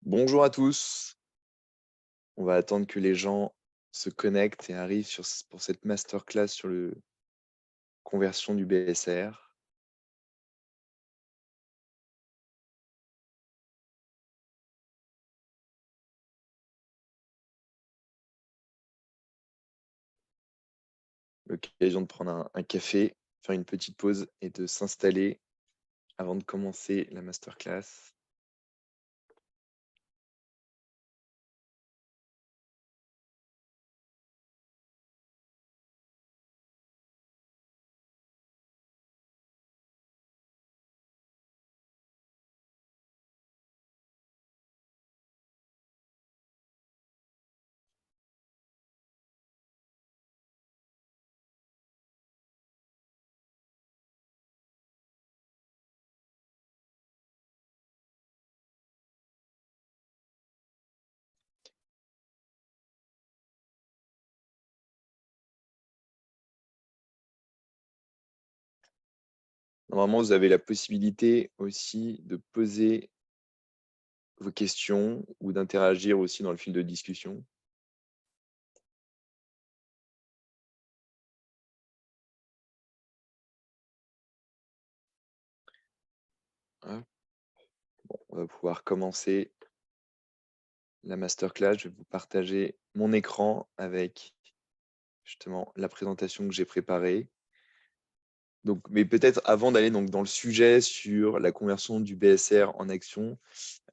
Bonjour à tous. On va attendre que les gens se connectent et arrivent pour cette masterclass sur le conversion du BSR. L'occasion de prendre un café, faire une petite pause et de s'installer avant de commencer la masterclass. Normalement, vous avez la possibilité aussi de poser vos questions ou d'interagir aussi dans le fil de discussion. Hop, on va pouvoir commencer la masterclass. Je vais vous partager mon écran avec justement la présentation que j'ai préparée. Donc, mais peut-être avant d'aller donc dans le sujet sur la conversion du BSR en action,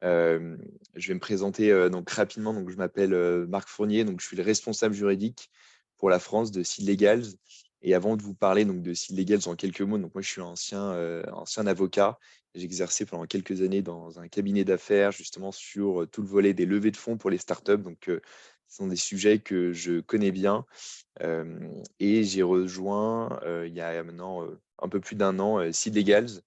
je vais me présenter donc rapidement. Donc, je m'appelle Marc Fournier, donc je suis le responsable juridique pour la France de Seed Legals. Et avant de vous parler donc de Seed Legals en quelques mots, donc moi je suis ancien avocat. J'ai exercé pendant quelques années dans un cabinet d'affaires justement sur tout le volet des levées de fonds pour les startups. Donc, ce sont des sujets que je connais bien. Et j'ai rejoint, il y a maintenant, un peu plus d'un an, Seed Legals,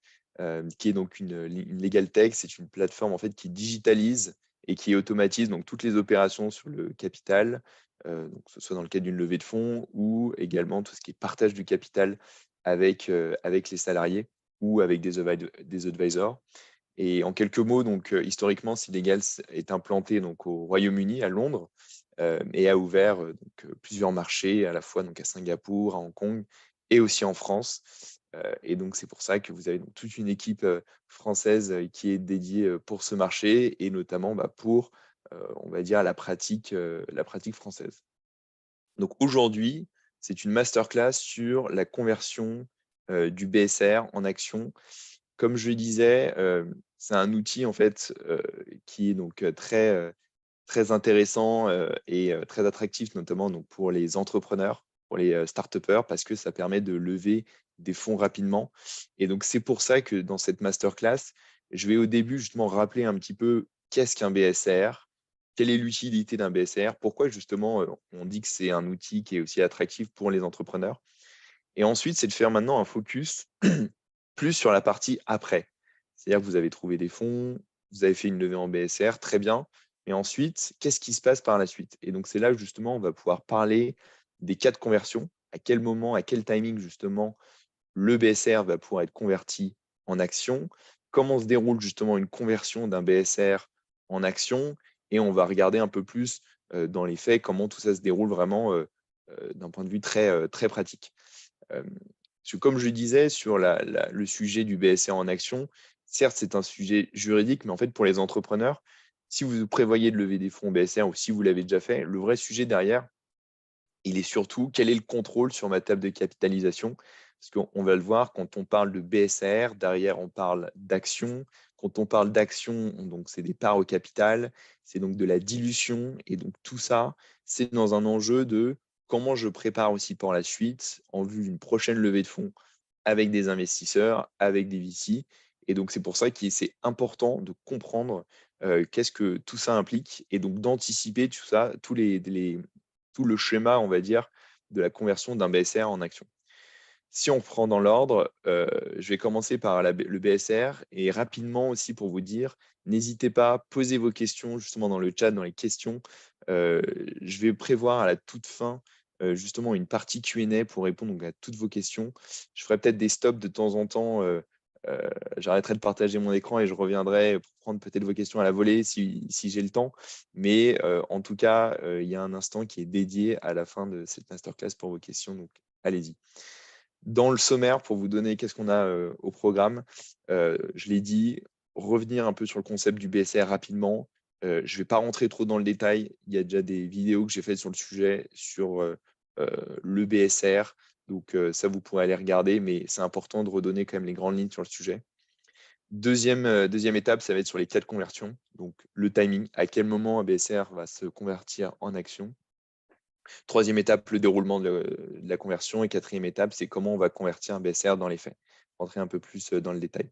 qui est donc une legal tech. C'est une plateforme en fait qui digitalise et qui automatise donc toutes les opérations sur le capital, donc que ce soit dans le cadre d'une levée de fonds ou également tout ce qui est partage du capital avec les salariés ou avec des advisors. Et en quelques mots, donc, historiquement, Seedlegals est implanté donc, au Royaume-Uni, à Londres, et a ouvert plusieurs marchés, à la fois donc, à Singapour, à Hong Kong et aussi en France. Et donc, c'est pour ça que vous avez donc, toute une équipe française qui est dédiée pour ce marché et notamment pour, on va dire, la pratique française. Donc aujourd'hui, c'est une masterclass sur la conversion du BSR en action. Comme je le disais, c'est un outil en fait qui est donc très intéressant et très attractif, notamment donc, pour les entrepreneurs, pour les start-upers, parce que ça permet de lever des fonds rapidement. Et donc, c'est pour ça que dans cette masterclass, je vais au début justement rappeler un petit peu qu'est-ce qu'un BSR, quelle est l'utilité d'un BSR, pourquoi justement on dit que c'est un outil qui est aussi attractif pour les entrepreneurs. Et ensuite, c'est de faire maintenant un focus plus sur la partie après. C'est-à-dire que vous avez trouvé des fonds, vous avez fait une levée en BSR, très bien. Et ensuite, qu'est-ce qui se passe par la suite? Et donc, c'est là où justement, on va pouvoir parler des cas de conversion. À quel moment, à quel timing, justement, le BSR va pouvoir être converti en action? Comment se déroule justement une conversion d'un BSR en action? Et on va regarder un peu plus dans les faits comment tout ça se déroule vraiment d'un point de vue très pratique. Parce que comme je le disais sur le sujet du BSR en action, certes, c'est un sujet juridique, mais en fait, pour les entrepreneurs, si vous prévoyez de lever des fonds BSR ou si vous l'avez déjà fait, le vrai sujet derrière, il est surtout quel est le contrôle sur ma table de capitalisation. Parce qu'on va le voir, quand on parle de BSR, derrière, on parle d'action. Quand on parle d'action, donc c'est des parts au capital, c'est donc de la dilution. Et donc tout ça, c'est dans un enjeu de comment je prépare aussi pour la suite en vue d'une prochaine levée de fonds avec des investisseurs, avec des VC. Et donc c'est pour ça que c'est important de comprendre qu'est-ce que tout ça implique et donc d'anticiper tout ça, tout le schéma, on va dire, de la conversion d'un BSR en action. Si on prend dans l'ordre, je vais commencer par le BSR et rapidement aussi pour vous dire, n'hésitez pas, posez vos questions justement dans le chat, dans les questions. Euh, je vais prévoir à la toute fin justement une partie Q&A pour répondre donc, à toutes vos questions. Je ferai peut-être des stops de temps en temps j'arrêterai de partager mon écran et je reviendrai pour prendre peut-être vos questions à la volée si j'ai le temps. Mais en tout cas, il y a un instant qui est dédié à la fin de cette masterclass pour vos questions, donc allez-y. Dans le sommaire, pour vous donner qu'est-ce qu'on a au programme, je l'ai dit, revenir un peu sur le concept du BSR rapidement. Je ne vais pas rentrer trop dans le détail. Il y a déjà des vidéos que j'ai faites sur le sujet, sur le BSR. Donc ça, vous pourrez aller regarder, mais c'est important de redonner quand même les grandes lignes sur le sujet. Deuxième étape, ça va être sur les cas de conversion. Donc le timing, à quel moment un BSR va se convertir en action. Troisième étape, le déroulement de la conversion. Et quatrième étape, c'est comment on va convertir un BSR dans les faits. Rentrer un peu plus dans le détail.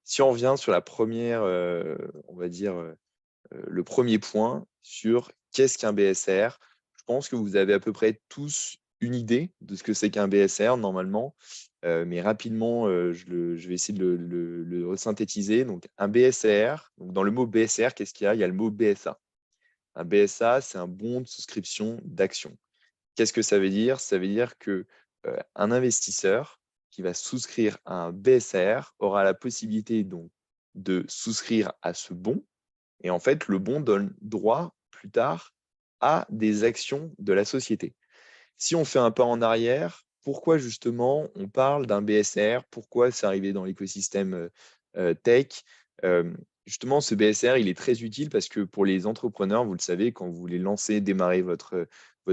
Si on revient sur la première, on va dire, le premier point sur qu'est-ce qu'un BSR, je pense que vous avez à peu près tous une idée de ce que c'est qu'un BSR normalement, mais rapidement, je vais essayer de le resynthétiser. Donc un BSR, donc dans le mot BSR, qu'est-ce qu'il y a? Il y a le mot BSA. Un BSA, c'est un bon de souscription d'action. Qu'est-ce que ça veut dire? Ça veut dire que un investisseur qui va souscrire à un BSR aura la possibilité donc de souscrire à ce bon. Et en fait, le bon donne droit plus tard à des actions de la société. Si on fait un pas en arrière, pourquoi justement on parle d'un BSR? Pourquoi c'est arrivé dans l'écosystème tech? Justement, ce BSR, il est très utile parce que pour les entrepreneurs, vous le savez, quand vous voulez lancer, démarrer votre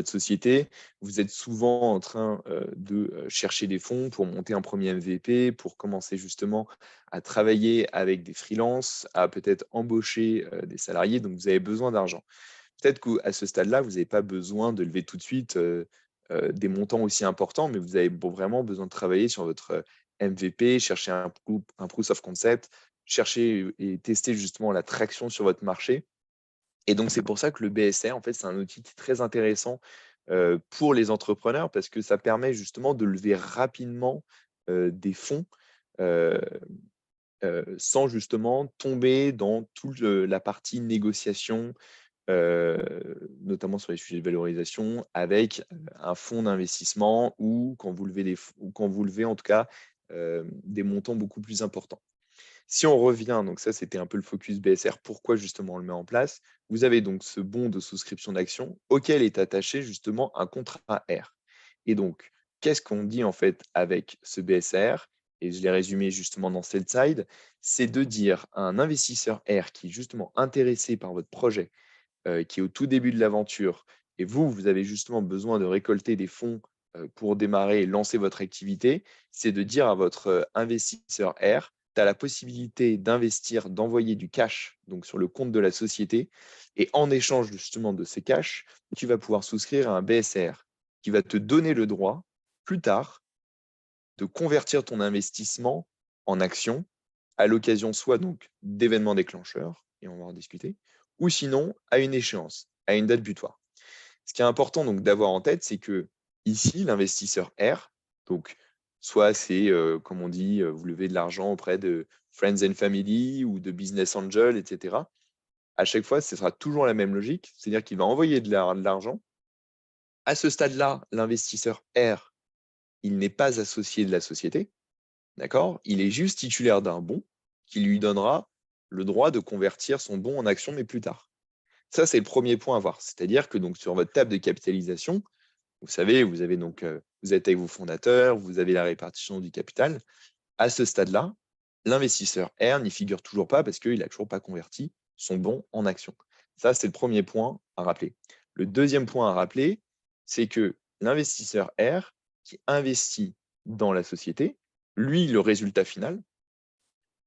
société, vous êtes souvent en train de chercher des fonds pour monter un premier MVP, pour commencer justement à travailler avec des freelances, à peut-être embaucher des salariés. Donc, vous avez besoin d'argent. Peut-être qu'à ce stade-là, vous n'avez pas besoin de lever tout de suite des montants aussi importants, mais vous avez vraiment besoin de travailler sur votre MVP, chercher un proof of concept, chercher et tester justement la traction sur votre marché. Et donc, c'est pour ça que le BSR, en fait, c'est un outil qui est très intéressant pour les entrepreneurs parce que ça permet justement de lever rapidement des fonds euh, sans justement tomber dans toute la partie négociation, notamment sur les sujets de valorisation, avec un fonds d'investissement ou quand vous levez ou quand vous levez en tout cas des montants beaucoup plus importants. Si on revient, donc ça c'était un peu le focus BSR, pourquoi justement on le met en place, vous avez donc ce bon de souscription d'action auquel est attaché justement un contrat R. Et donc, qu'est-ce qu'on dit en fait avec ce BSR? Et je l'ai résumé justement dans Sell Side, c'est de dire à un investisseur R qui est justement intéressé par votre projet, qui est au tout début de l'aventure, et vous avez justement besoin de récolter des fonds pour démarrer et lancer votre activité, c'est de dire à votre investisseur R, tu as la possibilité d'investir, d'envoyer du cash donc sur le compte de la société, et en échange justement de ces cash, tu vas pouvoir souscrire à un BSR qui va te donner le droit, plus tard, de convertir ton investissement en action à l'occasion soit donc d'événements déclencheurs, et on va en discuter, ou sinon à une échéance, à une date butoir. Ce qui est important donc d'avoir en tête, c'est que ici, l'investisseur R, donc soit c'est, comme on dit, vous levez de l'argent auprès de friends and family ou de business angel, etc. À chaque fois, ce sera toujours la même logique, c'est-à-dire qu'il va envoyer de l'argent. À ce stade-là, l'investisseur R, il n'est pas associé de la société, d'accord? Il est juste titulaire d'un bon qui lui donnera le droit de convertir son bon en action, mais plus tard. Ça, c'est le premier point à voir. C'est-à-dire que donc, sur votre table de capitalisation, vous savez, vous avez donc, vous êtes avec vos fondateurs, vous avez la répartition du capital. À ce stade-là, l'investisseur R n'y figure toujours pas parce qu'il n'a toujours pas converti son bon en action. Ça, c'est le premier point à rappeler. Le deuxième point à rappeler, c'est que l'investisseur R qui investit dans la société, lui, le résultat final,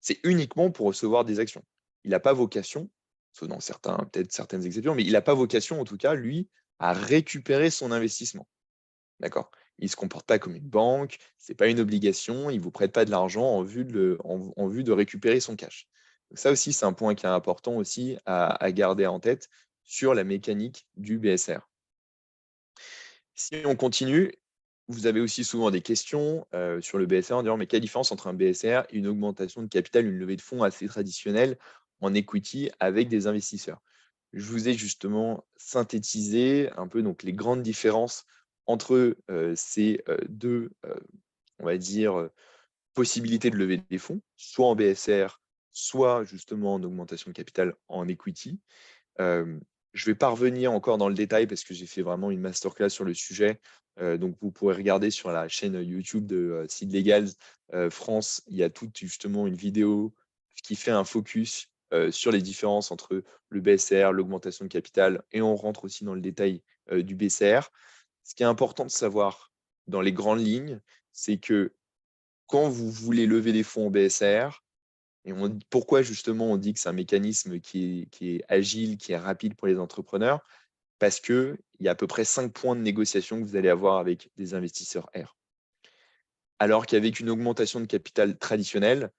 c'est uniquement pour recevoir des actions. Il n'a pas vocation, sauf dans peut-être certaines exceptions, mais il n'a pas vocation, en tout cas, lui, à récupérer son investissement. D'accord? Il ne se comporte pas comme une banque, ce n'est pas une obligation, il ne vous prête pas de l'argent en vue de récupérer son cash. Donc ça aussi, c'est un point qui est important aussi à garder en tête sur la mécanique du BSR. Si on continue, vous avez aussi souvent des questions sur le BSR en disant mais quelle différence entre un BSR et une augmentation de capital, une levée de fonds assez traditionnelle en equity avec des investisseurs? Je vous ai justement synthétisé un peu donc les grandes différences entre ces deux, on va dire, possibilité de lever des fonds, soit en BSR, soit justement en augmentation de capital en equity. Je ne vais pas revenir encore dans le détail parce que j'ai fait vraiment une masterclass sur le sujet. Donc, vous pourrez regarder sur la chaîne YouTube de Sid Legals France. Il y a toute justement une vidéo qui fait un focus sur les différences entre le BSR, l'augmentation de capital, et on rentre aussi dans le détail du BCR. Ce qui est important de savoir dans les grandes lignes, c'est que quand vous voulez lever des fonds en BSR, et pourquoi justement on dit que c'est un mécanisme qui est agile, qui est rapide pour les entrepreneurs? Parce qu'il y a à peu près 5 points de négociation que vous allez avoir avec des investisseurs R. Alors qu'avec une augmentation de capital traditionnelle,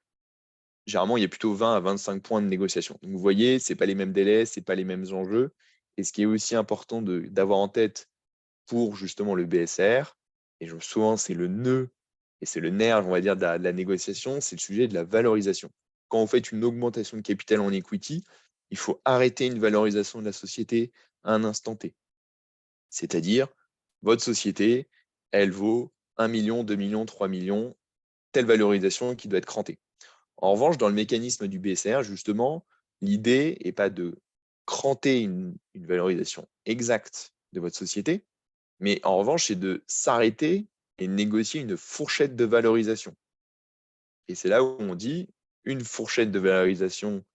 généralement, il y a plutôt 20 à 25 points de négociation. Donc, vous voyez, ce n'est pas les mêmes délais, ce n'est pas les mêmes enjeux. Et ce qui est aussi important d'avoir en tête pour justement le BSR, et souvent c'est le nœud et c'est le nerf, on va dire, de la négociation, c'est le sujet de la valorisation. Quand vous faites une augmentation de capital en equity, il faut arrêter une valorisation de la société à un instant T. C'est-à-dire, votre société, elle vaut 1 million, 2 millions, 3 millions, telle valorisation qui doit être crantée. En revanche, dans le mécanisme du BSR, justement, l'idée n'est pas de cranter une valorisation exacte de votre société, mais en revanche, c'est de s'arrêter et négocier une fourchette de valorisation. Et c'est là où on dit une fourchette de valorisation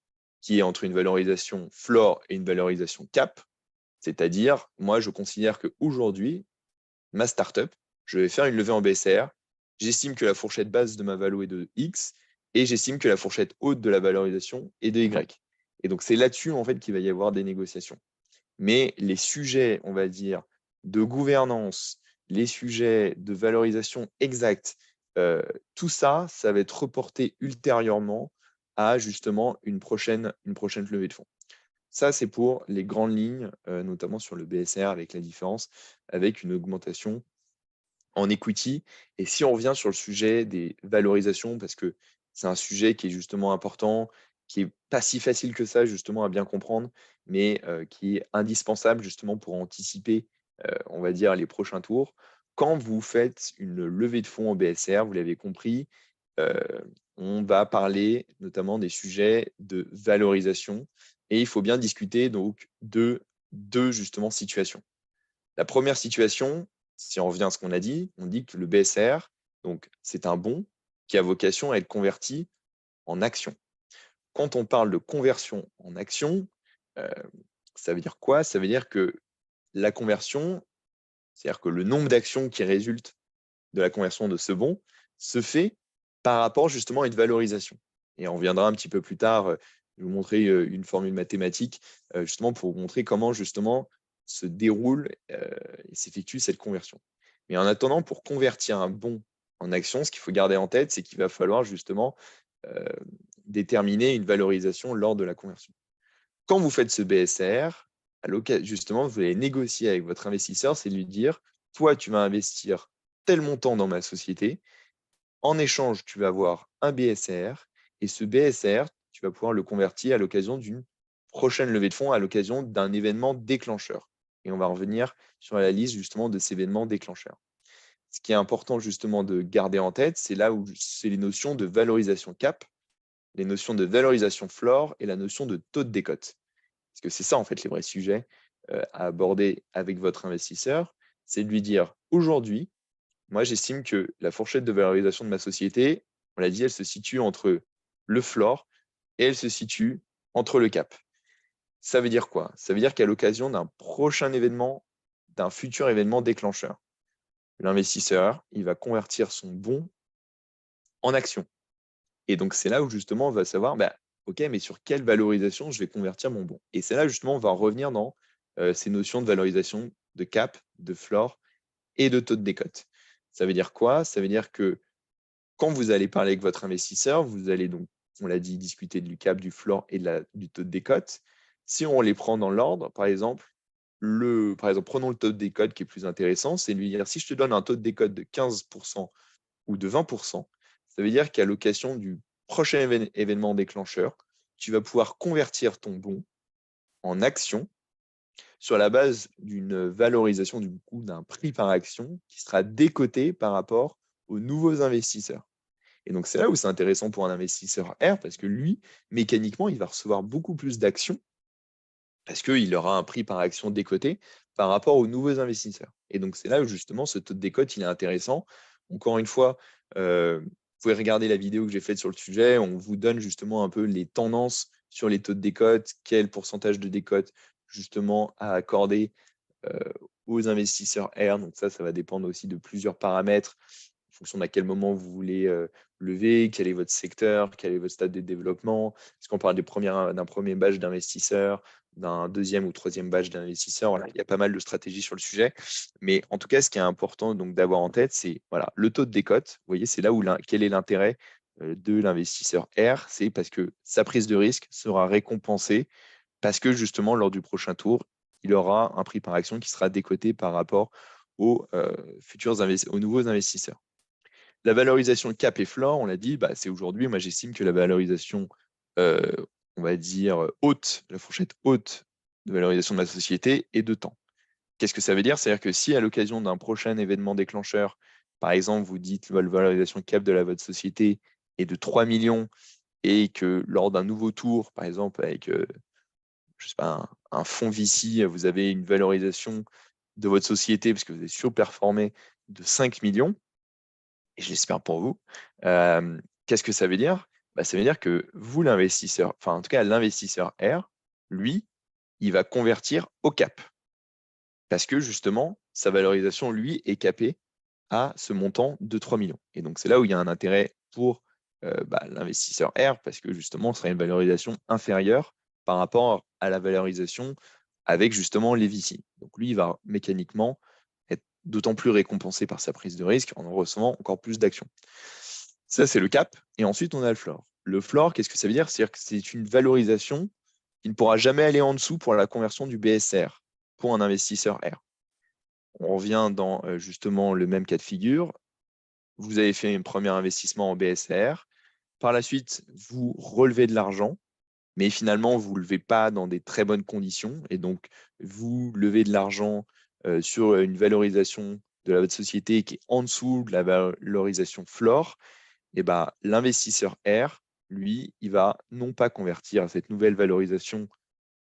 qui est entre une valorisation floor et une valorisation cap. C'est-à-dire, moi, je considère qu'aujourd'hui, ma startup, je vais faire une levée en BSR. J'estime que la fourchette basse de ma valo est de X et j'estime que la fourchette haute de la valorisation est de Y. Et donc, c'est là-dessus, en fait, qu'il va y avoir des négociations. Mais les sujets, on va dire, de gouvernance, les sujets de valorisation exacte, tout ça, ça va être reporté ultérieurement à justement une prochaine levée de fonds. Ça, c'est pour les grandes lignes, notamment sur le BSR, avec la différence, avec une augmentation en equity. Et si on revient sur le sujet des valorisations, parce que c'est un sujet qui est justement important, qui est pas si facile que ça justement à bien comprendre, mais qui est indispensable justement pour anticiper, on va dire, les prochains tours. Quand vous faites une levée de fonds en BSR, vous l'avez compris, heu, on va parler notamment des sujets de valorisation et il faut bien discuter donc de 2 justement situations. La première situation, si on revient à ce qu'on a dit, on dit que le BSR, donc c'est un bon qui a vocation à être converti en action. Quand on parle de conversion en action, heu, ça veut dire quoi? Ça veut dire que la conversion, c'est-à-dire que le nombre d'actions qui résultent de la conversion de ce bon se fait par rapport justement à une valorisation. Et on reviendra un petit peu plus tard, je vais vous montrer une formule mathématique justement pour vous montrer comment justement se déroule et s'effectue cette conversion. Mais en attendant, pour convertir un bon en action, ce qu'il faut garder en tête, c'est qu'il va falloir justement euh, déterminer une valorisation lors de la conversion. Quand vous faites ce BSR, justement, vous allez négocier avec votre investisseur, c'est de lui dire, toi, tu vas investir tel montant dans ma société. En échange, tu vas avoir un BSR et ce BSR, tu vas pouvoir le convertir à l'occasion d'une prochaine levée de fonds, à l'occasion d'un événement déclencheur. Et on va revenir sur la liste justement de ces événements déclencheurs. Ce qui est important justement de garder en tête, c'est là où c'est les notions de valorisation cap, les notions de valorisation floor et la notion de taux de décote. Parce que c'est ça en fait les vrais sujets à aborder avec votre investisseur, c'est de lui dire aujourd'hui, moi, j'estime que la fourchette de valorisation de ma société, on l'a dit, elle se situe entre le floor et elle se situe entre le cap. Ça veut dire quoi? Ça veut dire qu'à l'occasion d'un prochain événement, d'un futur événement déclencheur, l'investisseur, il va convertir son bon en action. Et donc, c'est là où justement on va savoir, bah, OK, mais sur quelle valorisation je vais convertir mon bon? Et c'est là justement on va revenir dans ces notions de valorisation de cap, de floor et de taux de décote. Ça veut dire quoi? Ça veut dire que quand vous allez parler avec votre investisseur, vous allez donc, on l'a dit, discuter du cap, du floor et du taux de décote. Si on les prend dans l'ordre, par exemple, prenons le taux de décote qui est plus intéressant, c'est lui dire si je te donne un taux de décote de 15% ou de 20%, ça veut dire qu'à l'occasion du prochain événement déclencheur, tu vas pouvoir convertir ton bon en action sur la base d'une valorisation du coup d'un prix par action qui sera décoté par rapport aux nouveaux investisseurs. Et donc, c'est là où c'est intéressant pour un investisseur R parce que lui, mécaniquement, il va recevoir beaucoup plus d'actions parce qu'il aura un prix par action décoté par rapport aux nouveaux investisseurs. Et donc, c'est là où justement ce taux de décote, il est intéressant. Encore une fois, vous pouvez regarder la vidéo que j'ai faite sur le sujet. On vous donne justement un peu les tendances sur les taux de décote, quel pourcentage de décote justement à accorder aux investisseurs R. Donc ça va dépendre aussi de plusieurs paramètres en fonction d'à quel moment vous voulez lever, quel est votre secteur, quel est votre stade de développement. Est-ce qu'on parle d'un premier batch d'investisseurs, d'un deuxième ou troisième batch d'investisseurs? Voilà, il y a pas mal de stratégies sur le sujet. Mais en tout cas, ce qui est important donc d'avoir en tête, c'est voilà, le taux de décote. Vous voyez, c'est là où quel est l'intérêt de l'investisseur R, c'est parce que sa prise de risque sera récompensée parce que justement, lors du prochain tour, il aura un prix par action qui sera décoté par rapport aux, aux nouveaux investisseurs. La valorisation cap et floor, on l'a dit, bah, c'est aujourd'hui, moi j'estime que la valorisation, euh, on va dire, haute, la fourchette haute de valorisation de la société est de temps. Qu'est-ce que ça veut dire? C'est-à-dire que si à l'occasion d'un prochain événement déclencheur, par exemple, vous dites que la valorisation cap de votre société est de 3 millions et que lors d'un nouveau tour, par exemple, avec je sais pas, un fonds VC, vous avez une valorisation de votre société parce que vous avez surperformé de 5 millions, et je l'espère pour vous. Qu'est-ce que ça veut dire? Bah, ça veut dire que vous, l'investisseur, enfin en tout cas l'investisseur R, lui, il va convertir au cap. Parce que justement, sa valorisation, lui, est capée à ce montant de 3 millions. Et donc c'est là où il y a un intérêt pour l'investisseur R, parce que justement, ce sera une valorisation inférieure par rapport à la valorisation avec justement les VC. Donc lui, il va mécaniquement être d'autant plus récompensé par sa prise de risque en recevant encore plus d'actions. Ça, c'est le cap. Et ensuite, on a le floor. Le floor, qu'est-ce que ça veut dire? C'est-à-dire que c'est une valorisation qui ne pourra jamais aller en dessous pour la conversion du BSR pour un investisseur R. On revient dans justement le même cas de figure. Vous avez fait un premier investissement en BSR. Par la suite, vous relevez de l'argent, mais finalement, vous ne levez pas dans des très bonnes conditions. Et donc, vous levez de l'argent sur une valorisation de votre société qui est en dessous de la valorisation floor. Et ben, l'investisseur R, lui, il va non pas convertir à cette nouvelle valorisation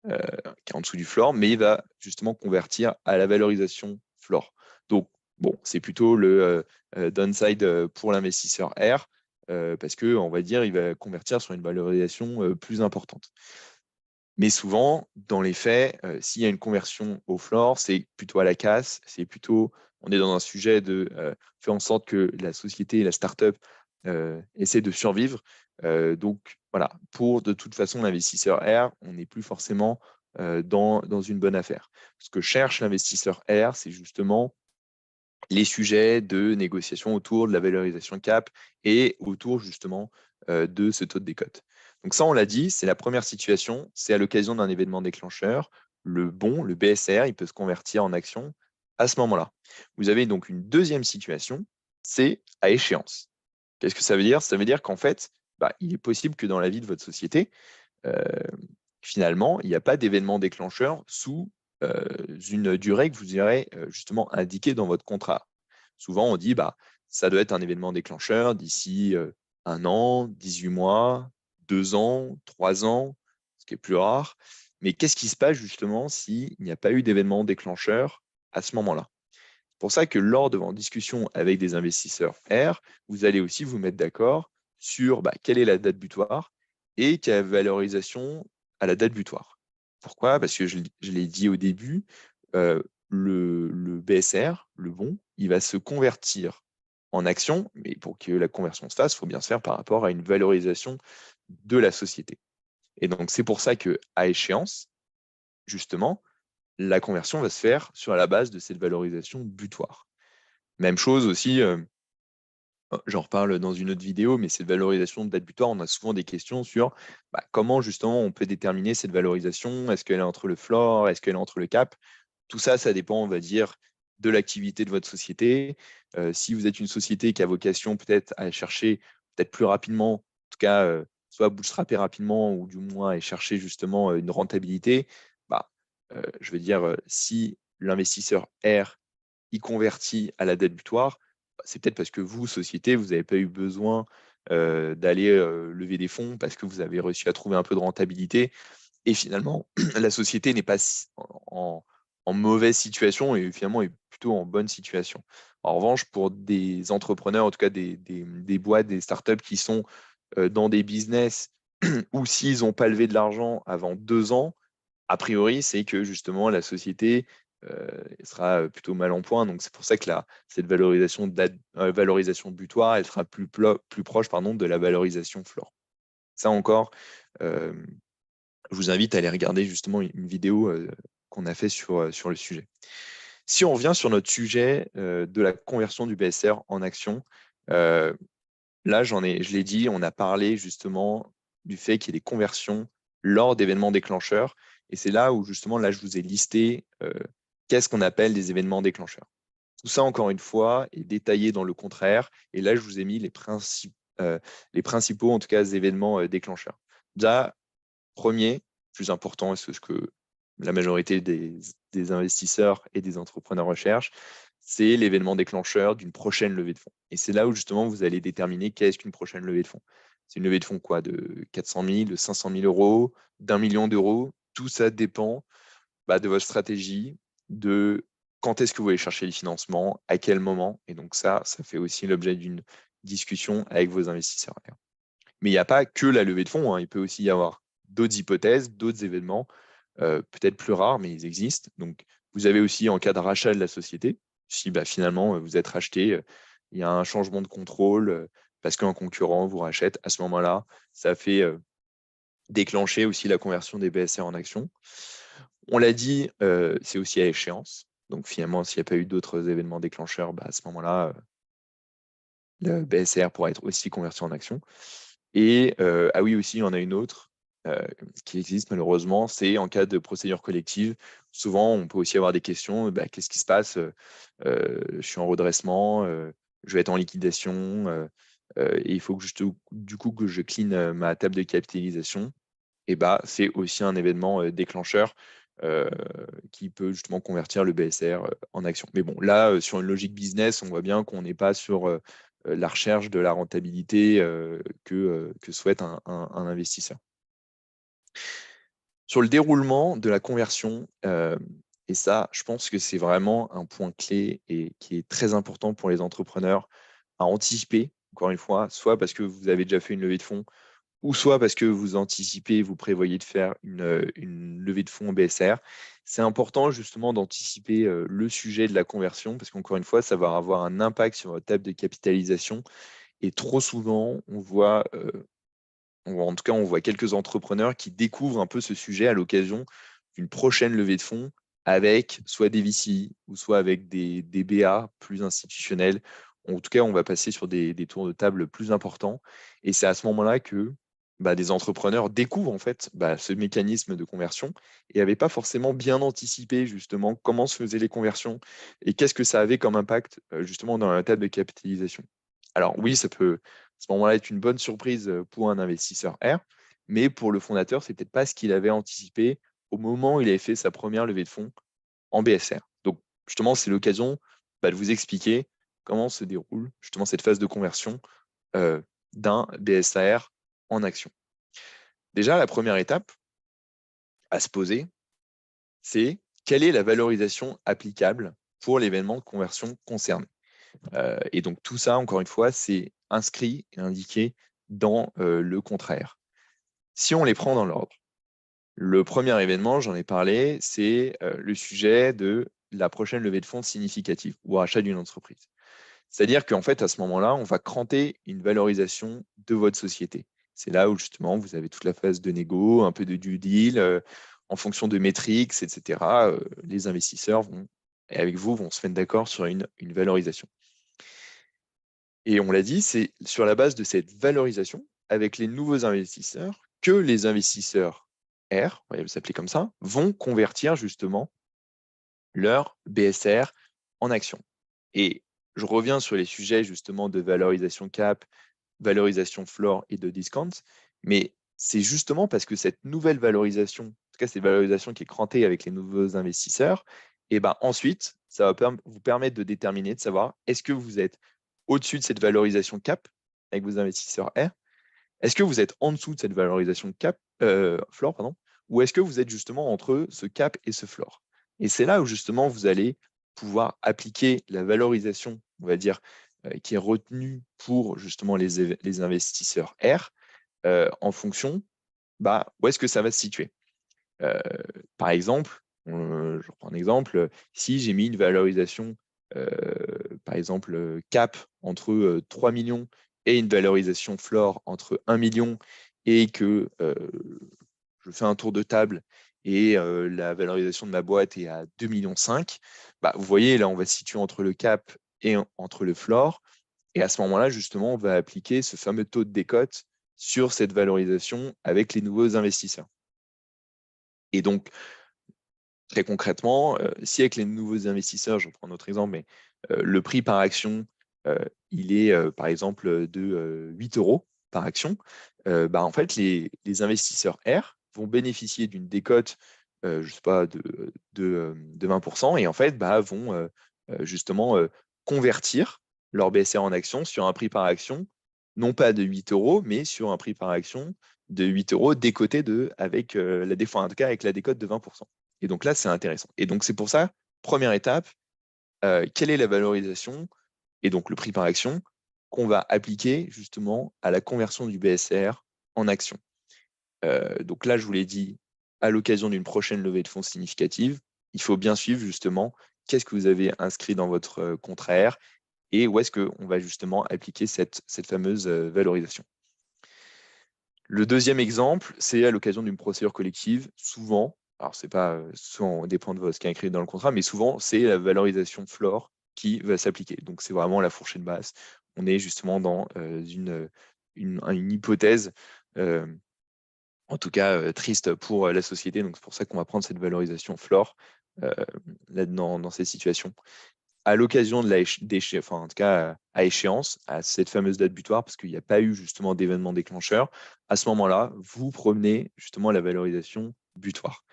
qui est en dessous du floor, mais il va justement convertir à la valorisation floor. Donc, bon, c'est plutôt le downside pour l'investisseur R, parce que on va dire il va convertir sur une valorisation plus importante. Mais souvent, dans les faits, s'il y a une conversion au floor, c'est plutôt à la casse, c'est plutôt, on est dans un sujet de faire en sorte que la société et la startup essaient de survivre. Donc voilà, pour de toute façon l'investisseur R, on n'est plus forcément dans une bonne affaire. Ce que cherche l'investisseur R, c'est justement les sujets de négociation autour de la valorisation cap et autour justement de ce taux de décote. Donc ça, on l'a dit, c'est la première situation, c'est à l'occasion d'un événement déclencheur. Le bon, le BSR, il peut se convertir en action à ce moment-là. Vous avez donc une deuxième situation, c'est à échéance. Qu'est-ce que ça veut dire? Ça veut dire qu'en fait, il est possible que dans la vie de votre société, euh, finalement, il n'y a pas d'événement déclencheur sous une durée que vous aurez justement indiquée dans votre contrat. Souvent, on dit ça doit être un événement déclencheur d'ici 1 an, 18 mois, 2 ans, 3 ans, ce qui est plus rare. Mais qu'est-ce qui se passe justement s'il n'y a pas eu d'événement déclencheur à ce moment-là? C'est pour ça que lors de vos discussions avec des investisseurs R, vous allez aussi vous mettre d'accord sur quelle est la date butoir et quelle valorisation à la date butoir. Pourquoi? Parce que je l'ai dit au début, le BSR, le bon, il va se convertir en action, mais pour que la conversion se fasse, il faut bien se faire par rapport à une valorisation de la société. Et donc, c'est pour ça qu'à échéance, justement, la conversion va se faire sur la base de cette valorisation butoir. Même chose aussi, j'en reparle dans une autre vidéo, mais cette valorisation de date butoir, on a souvent des questions sur comment justement on peut déterminer cette valorisation. Est-ce qu'elle est entre le floor? Est-ce qu'elle est entre le cap? Tout ça, ça dépend, on va dire, de l'activité de votre société. Si vous êtes une société qui a vocation peut-être à chercher peut-être plus rapidement, en tout cas, soit bootstrapper rapidement ou du moins à chercher justement une rentabilité, je veux dire, si l'investisseur R y convertit à la date butoir, c'est peut-être parce que vous, société, vous n'avez pas eu besoin d'aller lever des fonds parce que vous avez réussi à trouver un peu de rentabilité. Et finalement, la société n'est pas en mauvaise situation et finalement est plutôt en bonne situation. En revanche, pour des entrepreneurs, en tout cas des boîtes, des startups qui sont dans des business où s'ils n'ont pas levé de l'argent avant 2 ans, a priori, c'est que justement la société sera plutôt mal en point. Donc c'est pour ça que cette valorisation butoir, elle sera plus proche pardon, de la valorisation floor. Ça encore, euh, je vous invite à aller regarder justement une vidéo qu'on a fait sur le sujet. Si on revient sur notre sujet de la conversion du BSR en action, là, je l'ai dit, on a parlé justement du fait qu'il y ait des conversions lors d'événements déclencheurs. Et c'est là où justement, là, je vous ai listé qu'est-ce qu'on appelle des événements déclencheurs. Tout ça, encore une fois, est détaillé dans le contraire. Et là, je vous ai mis les principaux, en tout cas, événements déclencheurs. Déjà, premier, plus important, et c'est ce que la majorité des investisseurs et des entrepreneurs recherchent, c'est l'événement déclencheur d'une prochaine levée de fonds. Et c'est là où justement vous allez déterminer qu'est-ce qu'une prochaine levée de fonds. C'est une levée de fonds quoi, de 400 000, de 500 000 euros, d'1 million d'euros. Tout ça dépend de votre stratégie, de quand est-ce que vous allez chercher les financements, à quel moment. Et donc ça fait aussi l'objet d'une discussion avec vos investisseurs. Mais il n'y a pas que la levée de fonds, hein. Il peut aussi y avoir d'autres hypothèses, d'autres événements, peut-être plus rares, mais ils existent. Donc, vous avez aussi en cas de rachat de la société, si finalement vous êtes racheté, il y a un changement de contrôle parce qu'un concurrent vous rachète, à ce moment-là, ça fait déclencher aussi la conversion des BSR en actions. On l'a dit, c'est aussi à échéance. Donc finalement, s'il n'y a pas eu d'autres événements déclencheurs, à ce moment-là, le BSR pourra être aussi converti en actions. Et ah oui, aussi, il y en a une autre qui existe malheureusement, c'est en cas de procédure collective. Souvent, on peut aussi avoir des questions, qu'est-ce qui se passe? Je suis en redressement, je vais être en liquidation, et il faut que du coup que je clean ma table de capitalisation. Et c'est aussi un événement déclencheur qui peut justement convertir le BSR en action. Mais bon, là, sur une logique business, on voit bien qu'on n'est pas sur la recherche de la rentabilité que souhaite un investisseur. Sur le déroulement de la conversion, et ça, je pense que c'est vraiment un point clé et qui est très important pour les entrepreneurs à anticiper, encore une fois, soit parce que vous avez déjà fait une levée de fonds, ou soit parce que vous anticipez, vous prévoyez de faire une levée de fonds BSR. C'est important justement d'anticiper le sujet de la conversion, parce qu'encore une fois, ça va avoir un impact sur votre table de capitalisation. Et trop souvent, en tout cas, on voit quelques entrepreneurs qui découvrent un peu ce sujet à l'occasion d'une prochaine levée de fonds avec soit des VC ou soit avec des BA plus institutionnels. En tout cas, on va passer sur des tours de table plus importants. Et c'est à ce moment-là que des entrepreneurs découvrent en fait ce mécanisme de conversion et n'avaient pas forcément bien anticipé justement comment se faisaient les conversions et qu'est-ce que ça avait comme impact justement dans la table de capitalisation. Alors oui, ça peut à ce moment-là être une bonne surprise pour un investisseur R, mais pour le fondateur, c'est peut-être pas ce qu'il avait anticipé au moment où il avait fait sa première levée de fonds en BSR. Donc justement, c'est l'occasion de vous expliquer comment se déroule justement cette phase de conversion d'un BSR en action. Déjà, la première étape à se poser, c'est quelle est la valorisation applicable pour l'événement de conversion concerné. Et donc tout ça, encore une fois, c'est inscrit et indiqué dans le contraire. Si on les prend dans l'ordre, le premier événement, j'en ai parlé, c'est le sujet de la prochaine levée de fonds significative ou rachat d'une entreprise. C'est-à-dire qu'en fait, à ce moment-là, on va cranter une valorisation de votre société. C'est là où justement, vous avez toute la phase de négo, un peu de due deal, en fonction de métriques, etc. Les investisseurs et avec vous, vont se mettre d'accord sur une valorisation. Et on l'a dit, c'est sur la base de cette valorisation, avec les nouveaux investisseurs, que les investisseurs R, on va s'appeler comme ça, vont convertir justement leur BSR en action. Et je reviens sur les sujets justement de valorisation cap, valorisation floor et de discount, mais c'est justement parce que cette nouvelle valorisation, en tout cas cette valorisation qui est crantée avec les nouveaux investisseurs, et ensuite, ça va vous permettre de déterminer, de savoir est-ce que vous êtes au-dessus de cette valorisation cap avec vos investisseurs R, est-ce que vous êtes en dessous de cette valorisation floor, pardon, ou est-ce que vous êtes justement entre ce cap et ce floor? Et c'est là où justement vous allez pouvoir appliquer la valorisation, on va dire, qui est retenue pour justement les investisseurs R en fonction, où est-ce que ça va se situer. Par exemple, je reprends un exemple, si j'ai mis une valorisation, par exemple, cap entre 3 millions et une valorisation floor entre 1 million et que je fais un tour de table et la valorisation de ma boîte est à 2,5 millions, vous voyez, là, on va se situer entre le cap et entre le floor. Et à ce moment-là, justement, on va appliquer ce fameux taux de décote sur cette valorisation avec les nouveaux investisseurs. Et donc, très concrètement, si avec les nouveaux investisseurs, je prends un autre exemple, mais le prix par action, il est par exemple de 8 euros par action, en fait, les investisseurs R vont bénéficier d'une décote, je ne sais pas, de 20%, et en fait, vont justement convertir leur BSR en action sur un prix par action, non pas de 8 euros, mais sur un prix par action de 8 euros décoté avec la défense, en tout cas avec la décote de 20%. Et donc là, c'est intéressant. Et donc c'est pour ça, première étape, quelle est la valorisation et donc le prix par action qu'on va appliquer justement à la conversion du BSR en action. Donc là, je vous l'ai dit, à l'occasion d'une prochaine levée de fonds significative, il faut bien suivre justement qu'est-ce que vous avez inscrit dans votre contrat R et où est-ce qu'on va justement appliquer cette fameuse valorisation. Le deuxième exemple, c'est à l'occasion d'une procédure collective. Souvent, alors c'est pas souvent, on dépend de ce qui est écrit dans le contrat, mais souvent, c'est la valorisation floor qui va s'appliquer. Donc, c'est vraiment la fourchette basse. On est justement dans une hypothèse, en tout cas triste pour la société. Donc, c'est pour ça qu'on va prendre cette valorisation floor là, dans ces situations à l'occasion de enfin, en tout cas à échéance, à cette fameuse date butoir, parce qu'il n'y a pas eu justement d'événement déclencheur, à ce moment-là, vous promenez justement la valorisation butoir.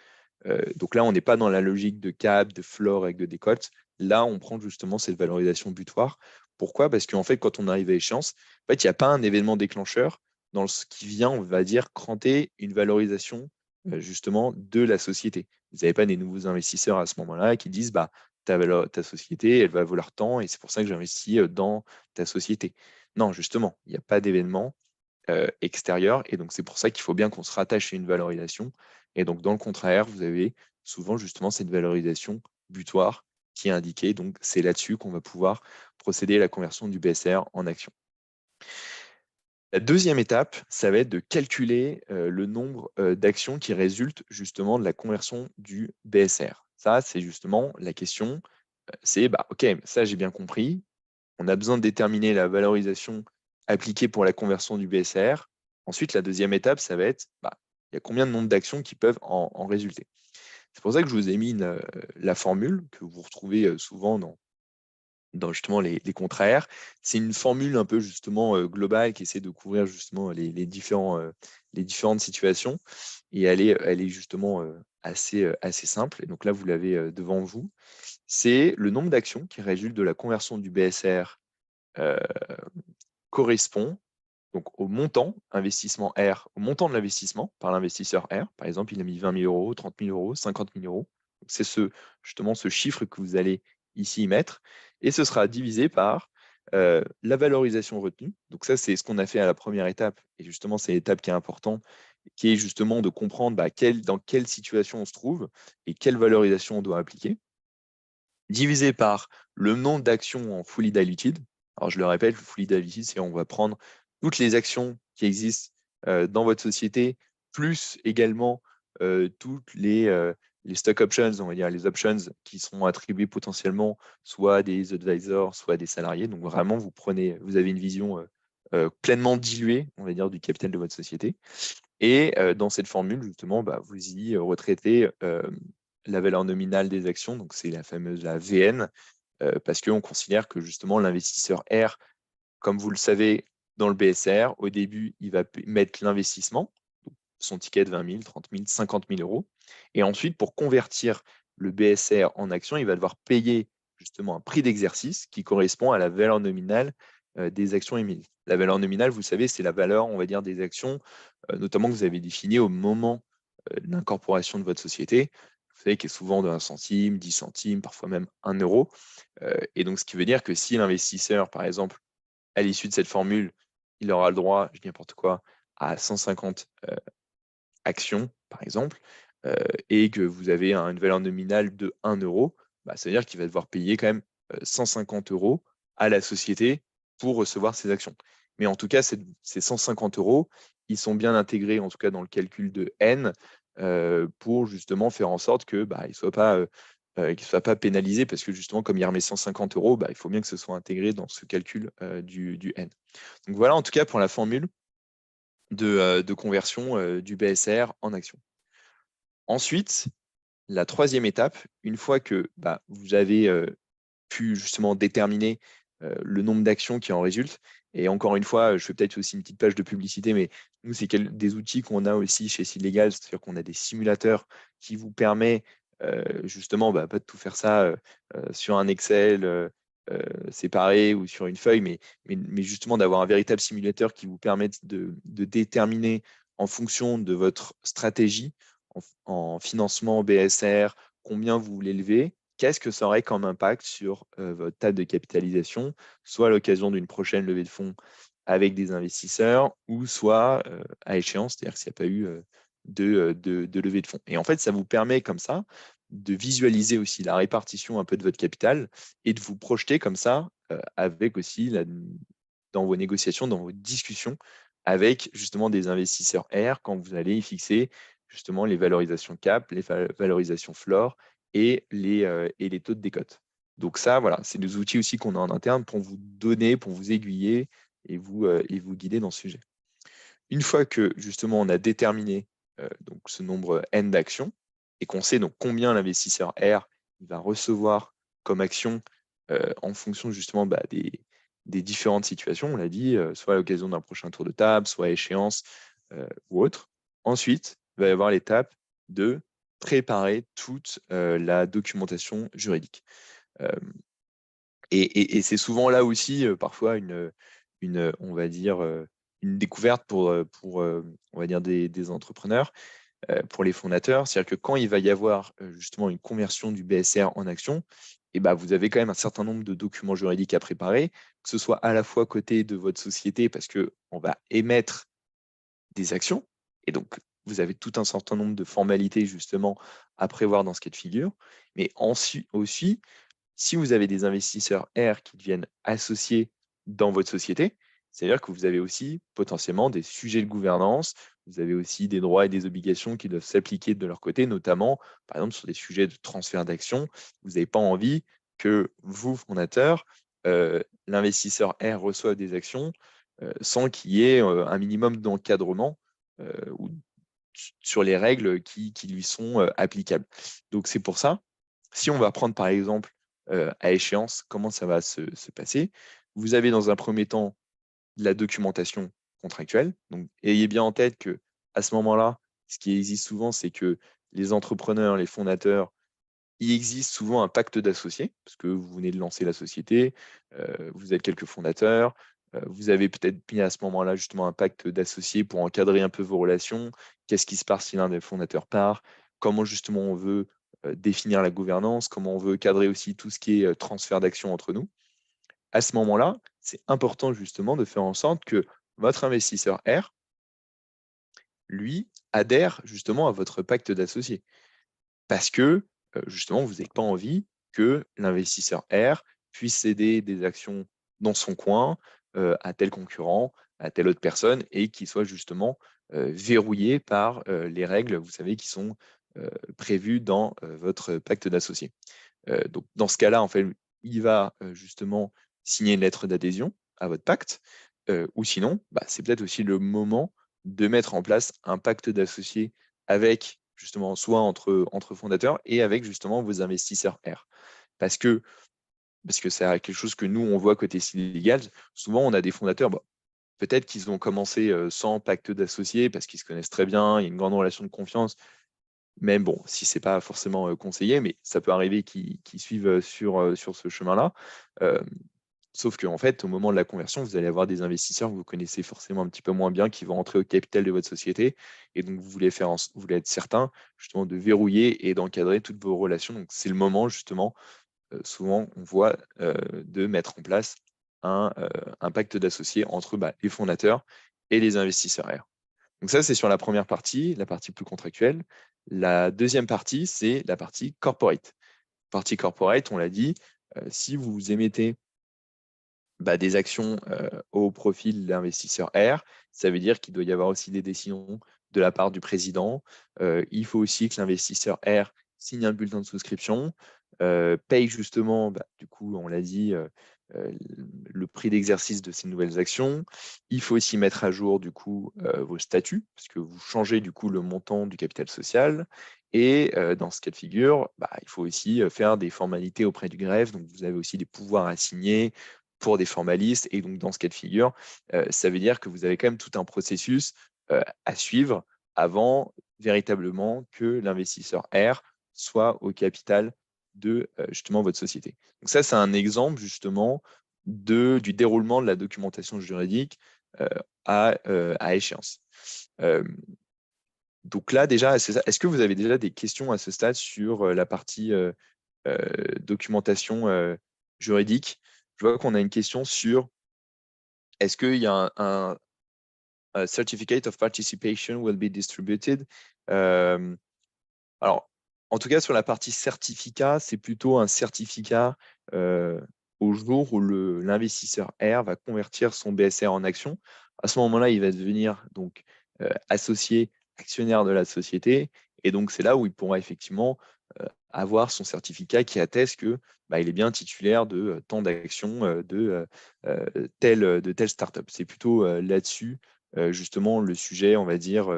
Donc là, on n'est pas dans la logique de cap, de floor avec de décote. Là, on prend justement cette valorisation butoir. Pourquoi? Parce qu'en fait, quand on arrive à échéance, en fait, il n'y a pas un événement déclencheur dans ce qui vient, on va dire, cranter une valorisation justement de la société. Vous n'avez pas des nouveaux investisseurs à ce moment-là qui disent ta société, elle va valoir tant et c'est pour ça que j'investis dans ta société. Non, justement, il n'y a pas d'événement extérieur et donc c'est pour ça qu'il faut bien qu'on se rattache à une valorisation. Et donc dans le contrat R, vous avez souvent justement cette valorisation butoir qui est indiquée. Donc c'est là-dessus qu'on va pouvoir procéder à la conversion du BSR en action. La deuxième étape, ça va être de calculer le nombre d'actions qui résultent justement de la conversion du BSR. Ça, c'est justement la question. C'est, OK, ça j'ai bien compris. On a besoin de déterminer la valorisation appliquée pour la conversion du BSR. Ensuite, la deuxième étape, ça va être, il y a combien de nombre d'actions qui peuvent en résulter. C'est pour ça que je vous ai mis la formule que vous retrouvez souvent dans justement les contrats R. C'est une formule un peu justement globale qui essaie de couvrir justement les différentes situations. Et elle est justement assez simple. Et donc là, vous l'avez devant vous. C'est le nombre d'actions qui résultent de la conversion du BSR correspond donc au montant investissement R, au montant de l'investissement par l'investisseur R. Par exemple, il a mis 20 000 euros, 30 000 euros, 50 000 euros. C'est justement ce chiffre que vous allez ici y mettre. Et ce sera divisé par la valorisation retenue. Donc ça, c'est ce qu'on a fait à la première étape. Et justement, c'est l'étape qui est importante, qui est justement de comprendre dans quelle situation on se trouve et quelle valorisation on doit appliquer. Divisé par le nombre d'actions en fully diluted. Alors, je le répète, le fully diluted, c'est on va prendre toutes les actions qui existent dans votre société, plus également toutes les stock options, on va dire les options qui seront attribuées potentiellement soit à des advisors, soit à des salariés. Donc, vraiment, vous avez une vision pleinement diluée, on va dire, du capital de votre société. Et dans cette formule, justement, vous y retraitez la valeur nominale des actions, donc c'est la fameuse VN, parce qu'on considère que justement l'investisseur R, comme vous le savez, dans le BSR, au début, il va mettre l'investissement, son ticket de 20 000, 30 000, 50 000 euros. Et ensuite, pour convertir le BSR en action, il va devoir payer justement un prix d'exercice qui correspond à la valeur nominale des actions émises. La valeur nominale, vous savez, c'est la valeur, on va dire, des actions, notamment que vous avez définies au moment de l'incorporation de votre société. Vous savez, qui est souvent de 1 centime, 10 centimes, parfois même 1 euro. Et donc, ce qui veut dire que si l'investisseur, par exemple, à l'issue de cette formule, il aura le droit, je dis n'importe quoi, à 150 actions, par exemple, et que vous avez une valeur nominale de 1 euro, bah, ça veut dire qu'il va devoir payer quand même 150 euros à la société pour recevoir ces actions. Mais en tout cas, ces 150 euros, ils sont bien intégrés, en tout cas dans le calcul de N, pour justement faire en sorte que bah, il ne soit pas pénalisé, parce que justement, comme il remet 150 euros, bah, il faut bien que ce soit intégré dans ce calcul du N. Donc voilà, en tout cas, pour la formule de conversion du BSR en action. Ensuite, la troisième étape, une fois que bah, vous avez pu justement déterminer le nombre d'actions qui en résultent, et encore une fois, je fais peut-être aussi une petite page de publicité, mais nous, c'est des outils qu'on a aussi chez Seedlegal, c'est-à-dire qu'on a des simulateurs qui vous permettent justement bah, pas de tout faire ça sur un Excel séparé ou sur une feuille, mais justement d'avoir un véritable simulateur qui vous permette de déterminer en fonction de votre stratégie en financement BSR, combien vous voulez lever, qu'est-ce que ça aurait comme impact sur votre table de capitalisation, soit à l'occasion d'une prochaine levée de fonds avec des investisseurs, ou soit à échéance, c'est-à-dire s'il n'y a pas eu de levée de fonds. Et en fait, ça vous permet comme ça de visualiser aussi la répartition un peu de votre capital et de vous projeter comme ça avec aussi dans vos négociations, dans vos discussions avec justement des investisseurs R quand vous allez y fixer justement les valorisations cap, les valorisations floor et les taux de décote. Donc ça, voilà, c'est des outils aussi qu'on a en interne pour vous donner, pour vous aiguiller et vous guider dans ce sujet. Une fois que justement on a déterminé donc ce nombre N d'actions et qu'on sait donc combien l'investisseur R il va recevoir comme action en fonction justement bah, des différentes situations, on l'a dit, soit à l'occasion d'un prochain tour de table, soit à échéance ou autre. Ensuite, il va y avoir l'étape de préparer toute la documentation juridique. Euh, et c'est souvent là aussi parfois on va dire, une découverte pour on va dire des entrepreneurs, pour les fondateurs. C'est-à-dire que quand il va y avoir justement une conversion du BSR en action, et bah, vous avez quand même un certain nombre de documents juridiques à préparer, que ce soit à la fois côté de votre société, parce qu'on va émettre des actions, et donc vous avez tout un certain nombre de formalités justement à prévoir dans ce cas de figure, mais aussi si vous avez des investisseurs R qui deviennent associés dans votre société, c'est-à-dire que vous avez aussi potentiellement des sujets de gouvernance, vous avez aussi des droits et des obligations qui doivent s'appliquer de leur côté, notamment, par exemple, sur des sujets de transfert d'actions. Vous n'avez pas envie que vous, fondateur, l'investisseur R reçoive des actions sans qu'il y ait un minimum d'encadrement ou sur les règles qui lui sont applicables. Donc c'est pour ça, si on va prendre par exemple à échéance, comment ça va se passer, vous avez dans un premier temps de la documentation contractuelle. Donc ayez bien en tête que à ce moment-là, ce qui existe souvent, c'est que les entrepreneurs, les fondateurs, il existe souvent un pacte d'associés, parce que vous venez de lancer la société, vous êtes quelques fondateurs, vous avez peut-être mis à ce moment-là justement un pacte d'associés pour encadrer un peu vos relations. Qu'est-ce qui se passe si l'un des fondateurs part? Comment justement on veut définir la gouvernance? Comment on veut cadrer aussi tout ce qui est transfert d'actions entre nous? À ce moment-là, c'est important justement de faire en sorte que votre investisseur R, lui, adhère justement à votre pacte d'associés. Parce que, justement, vous n'avez pas envie que l'investisseur R puisse céder des actions dans son coin, à tel concurrent, à telle autre personne et qui soit justement, verrouillé par, les règles, vous savez, qui sont, prévues dans, votre pacte d'associés. Donc dans ce cas-là, en fait, il va, justement signer une lettre d'adhésion à votre pacte, ou sinon, bah, c'est peut-être aussi le moment de mettre en place un pacte d'associés avec justement soit entre fondateurs et avec justement vos investisseurs R. Parce que c'est quelque chose que nous, on voit côté Legal. Souvent, on a des fondateurs, bah, peut-être qu'ils ont commencé sans pacte d'associés parce qu'ils se connaissent très bien, il y a une grande relation de confiance. Même bon, si c'est pas forcément conseillé, mais ça peut arriver qu'ils suivent sur ce chemin-là, Sauf qu'en fait, au moment de la conversion, vous allez avoir des investisseurs que vous connaissez forcément un petit peu moins bien qui vont entrer au capital de votre société. Et donc, vous voulez être certain justement de verrouiller et d'encadrer toutes vos relations. Donc, c'est le moment justement, souvent, on voit de mettre en place un pacte d'associés entre les fondateurs et les investisseurs R. Donc ça, c'est sur la première partie, la partie plus contractuelle. La deuxième partie, c'est la partie corporate. Partie corporate, on l'a dit, si vous émettez des actions au profit de l'investisseur R, ça veut dire qu'il doit y avoir aussi des décisions de la part du président. Il faut aussi que l'investisseur R signe un bulletin de souscription, paye justement, du coup, on l'a dit, le prix d'exercice de ces nouvelles actions. Il faut aussi mettre à jour du coup vos statuts, parce que vous changez du coup le montant du capital social. Et dans ce cas de figure, il faut aussi faire des formalités auprès du greffe. Donc, vous avez aussi des pouvoirs à signer pour des formalistes. Et donc, dans ce cas de figure, ça veut dire que vous avez quand même tout un processus à suivre avant véritablement que l'investisseur R soit au capital de justement votre société. Donc ça, c'est un exemple justement du déroulement de la documentation juridique à échéance. Donc là, déjà, c'est ça. Est-ce que vous avez déjà des questions à ce stade sur la partie documentation juridique? Je vois qu'on a une question sur est-ce qu'il y a un certificate of participation will be distributed? Alors, en tout cas, sur la partie certificat, c'est plutôt un certificat au jour où l'investisseur R va convertir son BSR en action. À ce moment-là, il va devenir donc associé actionnaire de la société. Et donc, c'est là où il pourra effectivement avoir son certificat qui atteste que il est bien titulaire de tant d'actions de telle startup. C'est plutôt là-dessus, justement, le sujet, on va dire,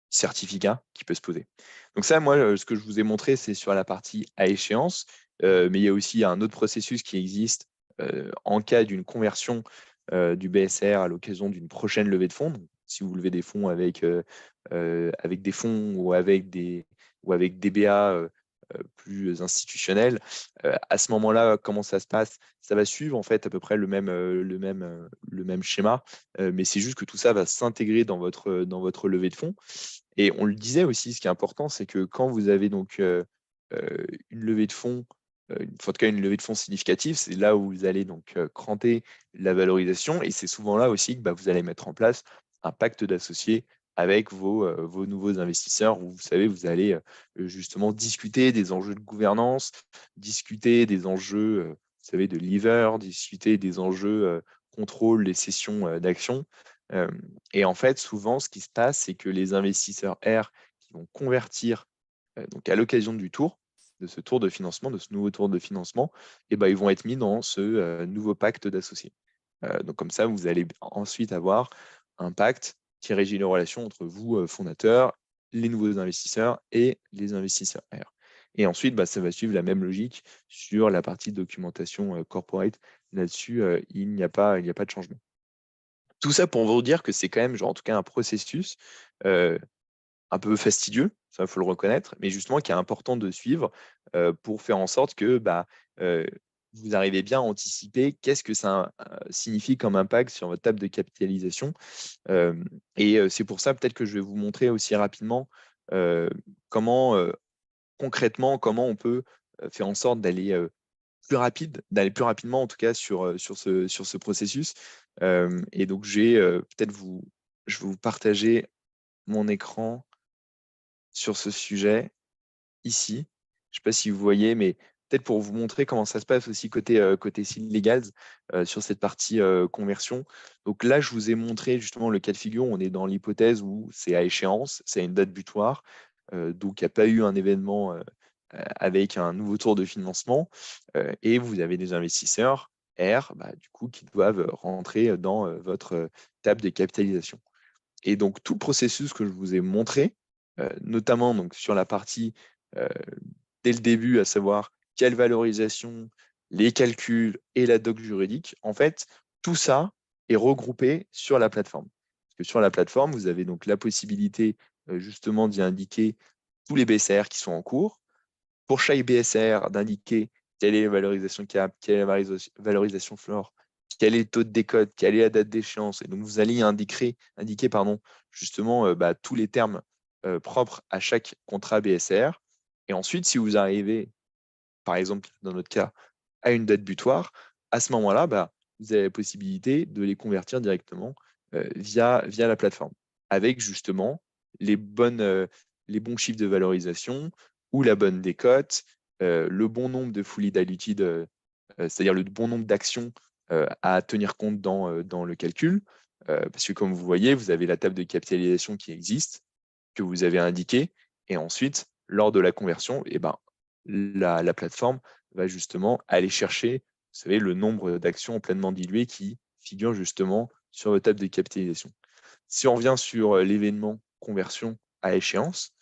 certificat qui peut se poser. Donc ça, moi, ce que je vous ai montré, c'est sur la partie à échéance, mais il y a aussi un autre processus qui existe en cas d'une conversion du BSR à l'occasion d'une prochaine levée de fonds. Donc, si vous levez des fonds avec des fonds ou avec des BA plus institutionnels, à ce moment-là, comment ça se passe? Ça va suivre en fait à peu près le même schéma, mais c'est juste que tout ça va s'intégrer dans votre levée de fonds. Et on le disait aussi, ce qui est important, c'est que quand vous avez donc une levée de fonds, en tout cas une levée de fonds significative, c'est là où vous allez donc cranter la valorisation et c'est souvent là aussi que vous allez mettre en place un pacte d'associés avec vos nouveaux investisseurs où vous savez, vous allez justement discuter des enjeux de gouvernance, discuter des enjeux, vous savez, de lever, discuter des enjeux contrôle des cessions d'actions. Et en fait, souvent, ce qui se passe, c'est que les investisseurs R qui vont convertir donc à l'occasion de ce tour de financement, de ce nouveau tour de financement, ils vont être mis dans ce nouveau pacte d'associés. Donc comme ça, vous allez ensuite avoir un pacte qui régit les relations entre vous, fondateurs, les nouveaux investisseurs et les investisseurs R. Et ensuite, ça va suivre la même logique sur la partie documentation corporate. Là-dessus, il n'y a pas de changement. Tout ça pour vous dire que c'est quand même, genre, en tout cas, un processus un peu fastidieux, ça, il faut le reconnaître, mais justement qui est important de suivre pour faire en sorte que euh, vous arrivez bien à anticiper qu'est-ce que ça signifie comme impact sur votre table de capitalisation. Et c'est pour ça, peut-être que je vais vous montrer aussi rapidement euh, comment, concrètement, comment on peut faire en sorte d'aller plus rapidement en tout cas sur ce processus. Et donc, je vais vous partager mon écran sur ce sujet ici. Je ne sais pas si vous voyez, mais peut-être pour vous montrer comment ça se passe aussi côté Legals sur cette partie conversion. Donc là, je vous ai montré justement le cas de figure. On est dans l'hypothèse où c'est à échéance, c'est à une date butoir. Donc, il n'y a pas eu un événement avec un nouveau tour de financement. Et vous avez des investisseurs R, du coup, qui doivent rentrer dans votre table de capitalisation. Et donc, tout le processus que je vous ai montré, notamment donc, sur la partie euh, dès le début, à savoir quelle valorisation, les calculs et la doc juridique, en fait, tout ça est regroupé sur la plateforme. Parce que sur la plateforme, vous avez donc la possibilité justement d'y indiquer tous les BCR qui sont en cours. Pour chaque BSR, d'indiquer quelle est la valorisation cap, quelle est la valorisation floor, quel est le taux de décote, quelle est la date d'échéance. Et donc, vous allez indiquer justement tous les termes propres à chaque contrat BSR. Et ensuite, si vous arrivez, par exemple, dans notre cas, à une date butoir, à ce moment-là, vous avez la possibilité de les convertir directement via la plateforme, avec justement les bons chiffres de valorisation ou la bonne décote, le bon nombre de fully diluted, c'est-à-dire le bon nombre d'actions à tenir compte dans le calcul. Parce que comme vous voyez, vous avez la table de capitalisation qui existe, que vous avez indiquée, et ensuite, lors de la conversion, la plateforme va justement aller chercher, vous savez, le nombre d'actions pleinement diluées qui figurent justement sur votre table de capitalisation. Si on revient sur l'événement conversion à échéance,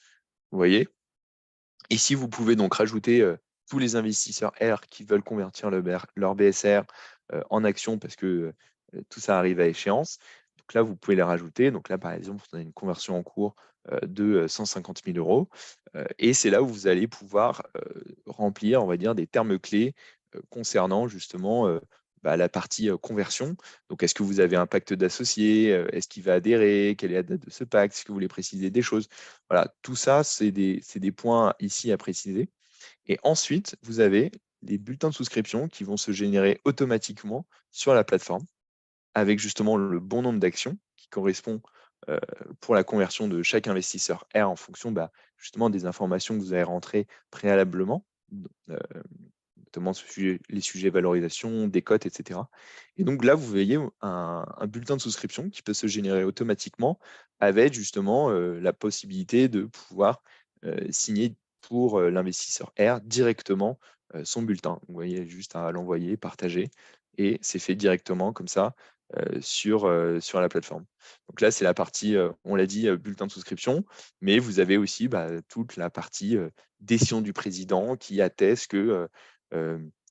vous voyez, ici, vous pouvez donc rajouter tous les investisseurs R qui veulent convertir leur BSR en actions parce que tout ça arrive à échéance. Donc là, vous pouvez les rajouter. Donc là, par exemple, vous avez une conversion en cours de 150 000 euros. Et c'est là où vous allez pouvoir remplir, on va dire, des termes clés concernant justement la partie conversion. Donc, est-ce que vous avez un pacte d'associés? Est-ce qu'il va adhérer? Quelle est la date de ce pacte? Est-ce que vous voulez préciser des choses? Voilà, tout ça, c'est des points ici à préciser. Et ensuite, vous avez les bulletins de souscription qui vont se générer automatiquement sur la plateforme avec justement le bon nombre d'actions qui correspond pour la conversion de chaque investisseur R en fonction justement des informations que vous avez rentrées préalablement, euh, notamment les sujets valorisation, décote, etc. Et donc là, vous voyez un bulletin de souscription qui peut se générer automatiquement avec justement la possibilité de pouvoir signer pour l'investisseur R directement son bulletin. Vous voyez, juste à l'envoyer, partager, et c'est fait directement comme ça sur la plateforme. Donc là, c'est la partie, on l'a dit, bulletin de souscription, mais vous avez aussi toute la partie décision du président qui atteste que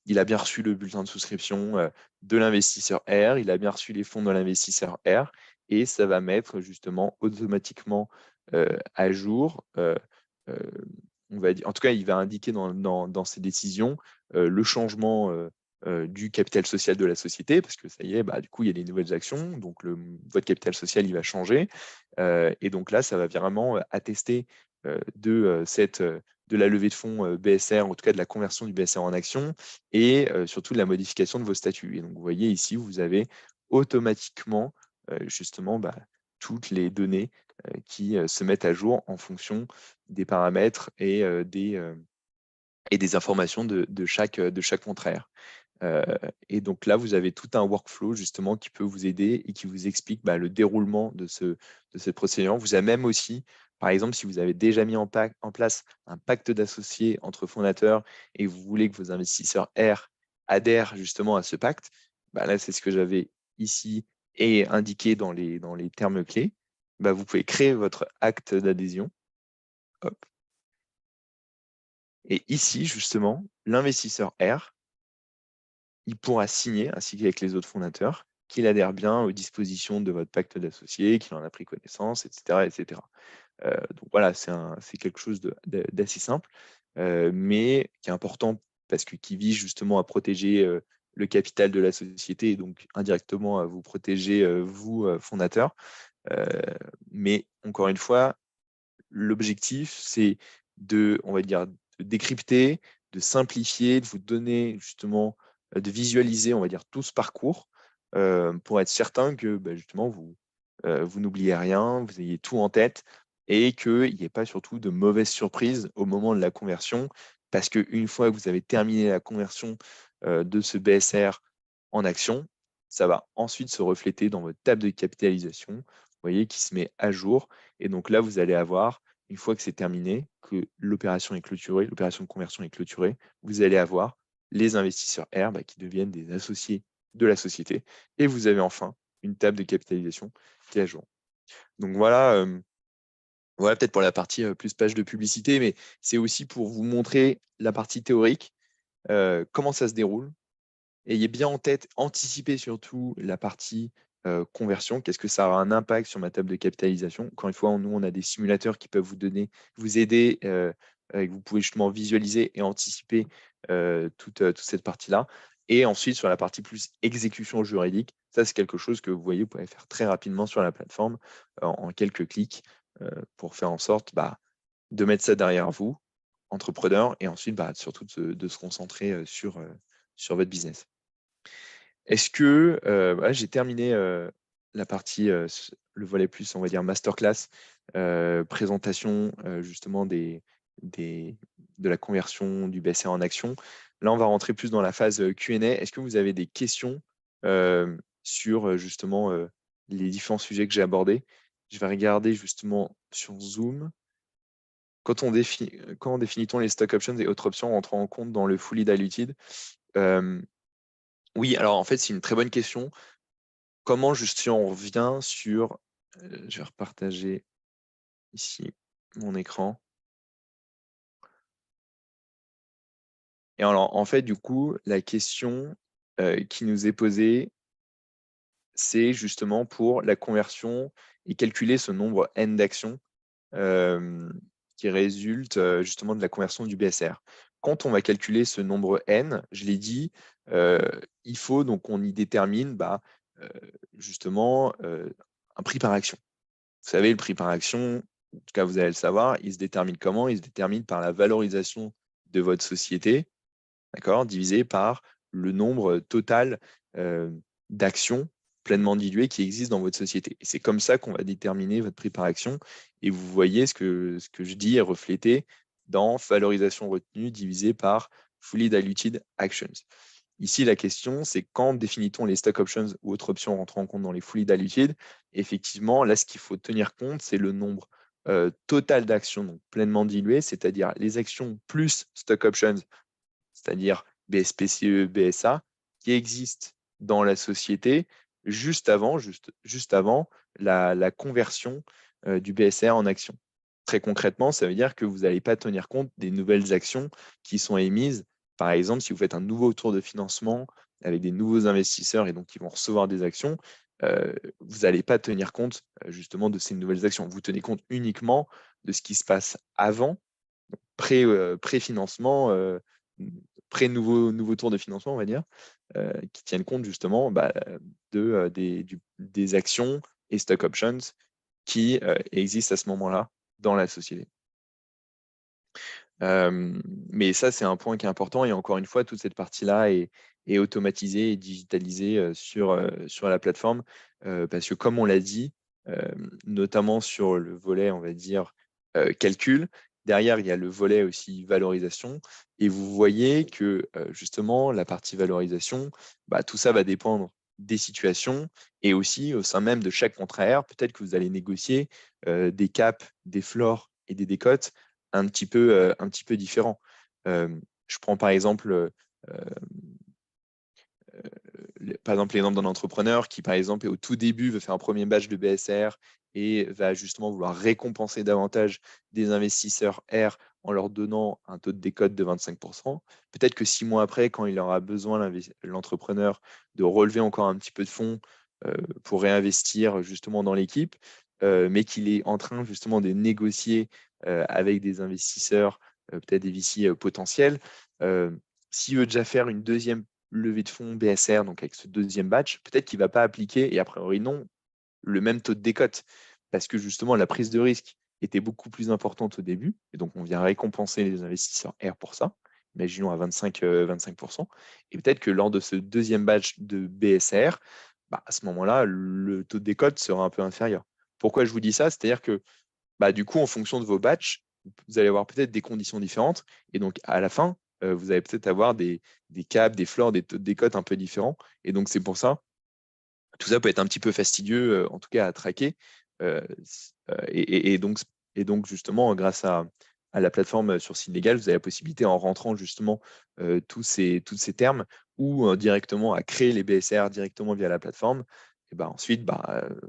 il a bien reçu le bulletin de souscription de l'investisseur R, il a bien reçu les fonds de l'investisseur R, et ça va mettre justement automatiquement à jour, euh, on va dire, en tout cas, il va indiquer dans ses décisions le changement du capital social de la société, parce que ça y est, du coup, il y a des nouvelles actions, donc votre capital social, il va changer. Et donc là, ça va vraiment attester de la levée de fonds BSR, en tout cas de la conversion du BSR en action, et surtout de la modification de vos statuts. Et donc, vous voyez ici, vous avez automatiquement justement toutes les données qui se mettent à jour en fonction des paramètres et des informations de chaque contraire. Et donc là, vous avez tout un workflow justement qui peut vous aider et qui vous explique le déroulement de cette procédure. Vous avez même aussi, par exemple, si vous avez déjà mis en place un pacte d'associés entre fondateurs et vous voulez que vos investisseurs R adhèrent justement à ce pacte, là, c'est ce que j'avais ici et indiqué dans les termes clés. Vous pouvez créer votre acte d'adhésion. Hop. Et ici, justement, l'investisseur R, il pourra signer, ainsi qu'avec les autres fondateurs, qu'il adhère bien aux dispositions de votre pacte d'associés, qu'il en a pris connaissance, etc. etc. Donc voilà, c'est quelque chose d'assez simple, mais qui est important parce que qui vise justement à protéger le capital de la société et donc indirectement à vous protéger, vous, fondateurs. Mais encore une fois, l'objectif, c'est on va dire, de décrypter, de simplifier, de vous donner justement, de visualiser, on va dire, tout ce parcours pour être certain que justement, vous n'oubliez rien, vous ayez tout en tête et qu'il n'y ait pas surtout de mauvaises surprises au moment de la conversion. Parce qu'une fois que vous avez terminé la conversion de ce BSR en action, ça va ensuite se refléter dans votre table de capitalisation, vous voyez, qui se met à jour. Et donc là, vous allez avoir, une fois que c'est terminé, que l'opération est clôturée, l'opération de conversion est clôturée, vous allez avoir les investisseurs R qui deviennent des associés de la société. Et vous avez enfin une table de capitalisation qui est à jour. Donc voilà peut-être pour la partie plus page de publicité, mais c'est aussi pour vous montrer la partie théorique, comment ça se déroule. Ayez bien en tête, anticipez surtout la partie conversion. Qu'est-ce que ça aura un impact sur ma table de capitalisation? Encore une fois, nous, on a des simulateurs qui peuvent vous aider, et que vous pouvez justement visualiser et anticiper toute cette partie-là. Et ensuite, sur la partie plus exécution juridique, ça, c'est quelque chose que vous voyez, vous pouvez faire très rapidement sur la plateforme en quelques clics pour faire en sorte de mettre ça derrière vous, entrepreneur, et ensuite surtout de se concentrer sur votre business. Est-ce que j'ai terminé la partie, le volet plus, on va dire, masterclass, présentation justement de la conversion du BSR en action. Là, on va rentrer plus dans la phase Q&A. Est-ce que vous avez des questions sur justement les différents sujets que j'ai abordés? Je vais regarder justement sur Zoom. Quand définit-on les stock options et autres options rentrant en compte dans le fully diluted? Oui, alors en fait, c'est une très bonne question. Comment si on revient sur, je vais repartager ici mon écran. Et alors, en fait, du coup, la question qui nous est posée, c'est justement pour la conversion et calculer ce nombre N d'actions qui résulte justement de la conversion du BSR. Quand on va calculer ce nombre N, je l'ai dit, il faut donc qu'on y détermine justement un prix par action. Vous savez, le prix par action, en tout cas vous allez le savoir, il se détermine comment? Il se détermine par la valorisation de votre société, d'accord, divisé par le nombre total d'actions pleinement diluées qui existent dans votre société. Et c'est comme ça qu'on va déterminer votre prix par action. Et vous voyez ce que je dis est reflété dans valorisation retenue divisé par fully diluted actions. Ici, la question, c'est quand définit-on les stock options ou autres options rentrant en compte dans les fully diluted? Effectivement, là, ce qu'il faut tenir compte, c'est le nombre total d'actions donc pleinement diluées, c'est-à-dire les actions plus stock options, c'est-à-dire BSPCE, BSA, qui existent dans la société juste avant la conversion du BSR en action. Très concrètement, ça veut dire que vous n'allez pas tenir compte des nouvelles actions qui sont émises. Par exemple, si vous faites un nouveau tour de financement avec des nouveaux investisseurs et donc qui vont recevoir des actions, vous n'allez pas tenir compte justement de ces nouvelles actions. Vous tenez compte uniquement de ce qui se passe avant, pré-financement, pré-nouveau tour de financement, on va dire, qui tiennent compte justement des actions et stock options qui existent à ce moment-là dans la société. Mais ça, c'est un point qui est important. Et encore une fois, toute cette partie-là est automatisée et digitalisée sur la plateforme. Parce que comme on l'a dit, notamment sur le volet, on va dire, calcul, derrière, il y a le volet aussi valorisation. Et vous voyez que justement, la partie valorisation, tout ça va dépendre des situations et aussi au sein même de chaque contrat. Peut-être que vous allez négocier des caps, des floors et des décotes un petit peu différents. Je prends par exemple l'exemple d'un entrepreneur qui, par exemple, au tout début, veut faire un premier batch de BSR et va justement vouloir récompenser davantage des investisseurs R en leur donnant un taux de décote de 25%. Peut-être que 6 mois après, quand il aura besoin, l'entrepreneur, de relever encore un petit peu de fonds pour réinvestir justement dans l'équipe, mais qu'il est en train justement de négocier avec des investisseurs, peut-être des VC potentiels, s'il veut déjà faire une deuxième levée de fonds BSR, donc avec ce deuxième batch, peut-être qu'il ne va pas appliquer, et a priori non, le même taux de décote, parce que justement la prise de risque était beaucoup plus importante au début, et donc on vient récompenser les investisseurs R pour ça, imaginons à 25%, et peut-être que lors de ce deuxième batch de BSR, à ce moment-là, le taux de décote sera un peu inférieur. Pourquoi je vous dis ça? C'est-à-dire que du coup, en fonction de vos batchs, vous allez avoir peut-être des conditions différentes. Et donc, à la fin, vous allez peut-être avoir des caps, des floors, des cotes un peu différents. Et donc, c'est pour ça, tout ça peut être un petit peu fastidieux, en tout cas à traquer. Euh, et donc, justement, grâce à la plateforme sur site légal, vous avez la possibilité, en rentrant justement tous ces termes, ou directement à créer les BSR directement via la plateforme. Et ensuite,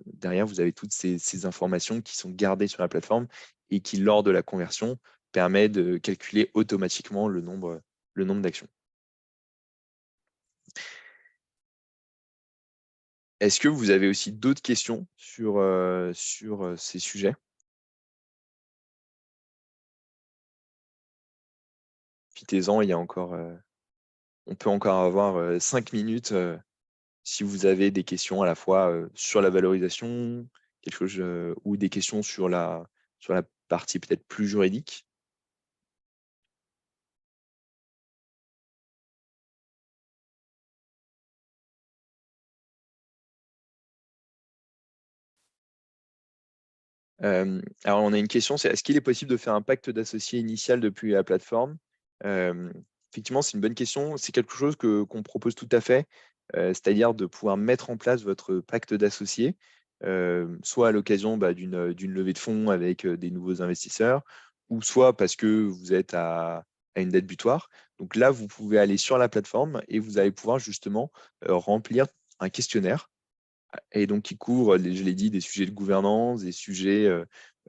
derrière, vous avez toutes ces informations qui sont gardées sur la plateforme et qui, lors de la conversion, permet de calculer automatiquement le nombre d'actions. Est-ce que vous avez aussi d'autres questions sur ces sujets? profitez-en, il y a encore, on peut encore avoir, 5 minutes, si vous avez des questions à la fois, sur la valorisation, quelque chose, ou des questions sur la partie peut-être plus juridique. Alors on a une question, c'est: «Est-ce qu'il est possible de faire un pacte d'associés initial depuis la plateforme?» Hem, Effectivement, c'est une bonne question. C'est quelque chose qu'on propose tout à fait, c'est-à-dire de pouvoir mettre en place votre pacte d'associés, soit à l'occasion, d'une levée de fonds avec, des nouveaux investisseurs, ou soit parce que vous êtes à une date butoir. Donc là, vous pouvez aller sur la plateforme et vous allez pouvoir justement, remplir un questionnaire et donc qui couvre, je l'ai dit, des sujets de gouvernance, des sujets,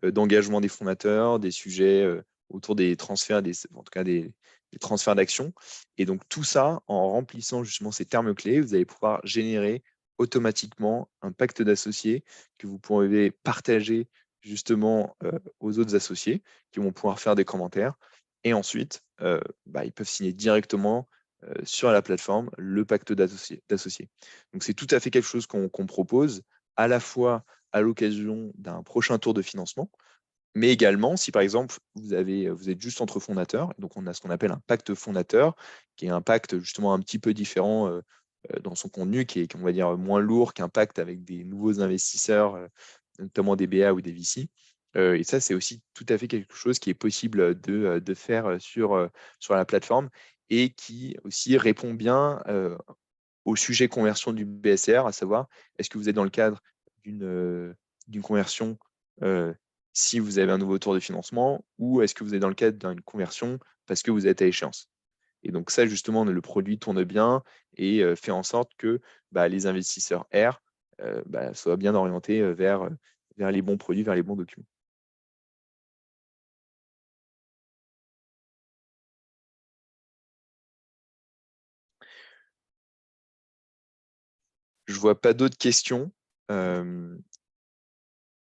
d'engagement des fondateurs, des sujets, autour des transferts, en tout cas des transferts d'actions. Et donc tout ça, en remplissant justement ces termes clés, vous allez pouvoir générer automatiquement un pacte d'associés que vous pourrez partager justement, aux autres associés qui vont pouvoir faire des commentaires et ensuite, ils peuvent signer directement, sur la plateforme le pacte d'associés. Donc c'est tout à fait quelque chose qu'on propose, à la fois à l'occasion d'un prochain tour de financement, mais également si par exemple vous êtes juste entre fondateurs, donc on a ce qu'on appelle un pacte fondateur, qui est un pacte justement un petit peu différent, dans son contenu, qui est, on va dire, moins lourd qu'un pacte avec des nouveaux investisseurs, notamment des BA ou des VC. Et ça, c'est aussi tout à fait quelque chose qui est possible, de faire, sur la plateforme et qui aussi répond bien, au sujet conversion du BSR, à savoir, est-ce que vous êtes dans le cadre d'une conversion, heu, si vous avez un nouveau tour de financement, ou est-ce que vous êtes dans le cadre d'une conversion parce que vous êtes à échéance? Et donc ça, justement, le produit tourne bien et fait en sorte que, les investisseurs R, soient bien orientés, vers les bons produits, vers les bons documents. Je vois pas d'autres questions, hem,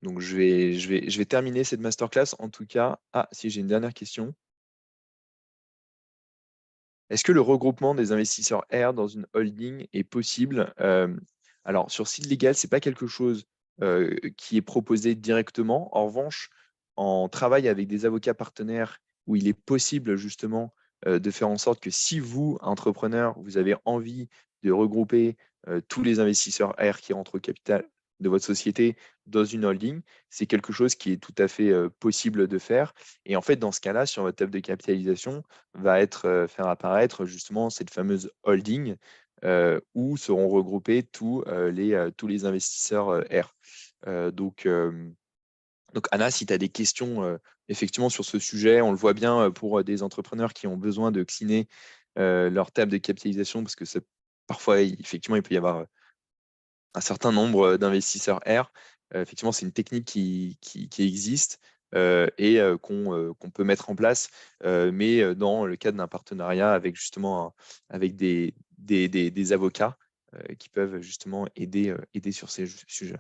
donc je vais terminer cette masterclass. En tout cas, si, j'ai une dernière question. Est-ce que le regroupement des investisseurs R dans une holding est possible? Alors sur site légal, c'est pas quelque chose, qui est proposé directement. En revanche, on travaille avec des avocats partenaires où il est possible justement, de faire en sorte que si vous, entrepreneur, vous avez envie de regrouper, tous les investisseurs R qui rentrent au capital de votre société dans une holding, c'est quelque chose qui est tout à fait, possible de faire. Et en fait, dans ce cas-là, sur votre table de capitalisation, va être, faire apparaître justement cette fameuse holding, où seront regroupés tous les investisseurs, R. Donc Anna, si tu as des questions, effectivement sur ce sujet, on le voit bien, pour, des entrepreneurs qui ont besoin de cleaner, leur table de capitalisation parce que parfois, effectivement, il peut y avoir, un certain nombre, d'investisseurs R. Effectivement, c'est une technique qui existe, et qu'on peut mettre en place, mais dans le cadre d'un partenariat avec justement avec des avocats, qui peuvent justement aider sur ces sujets.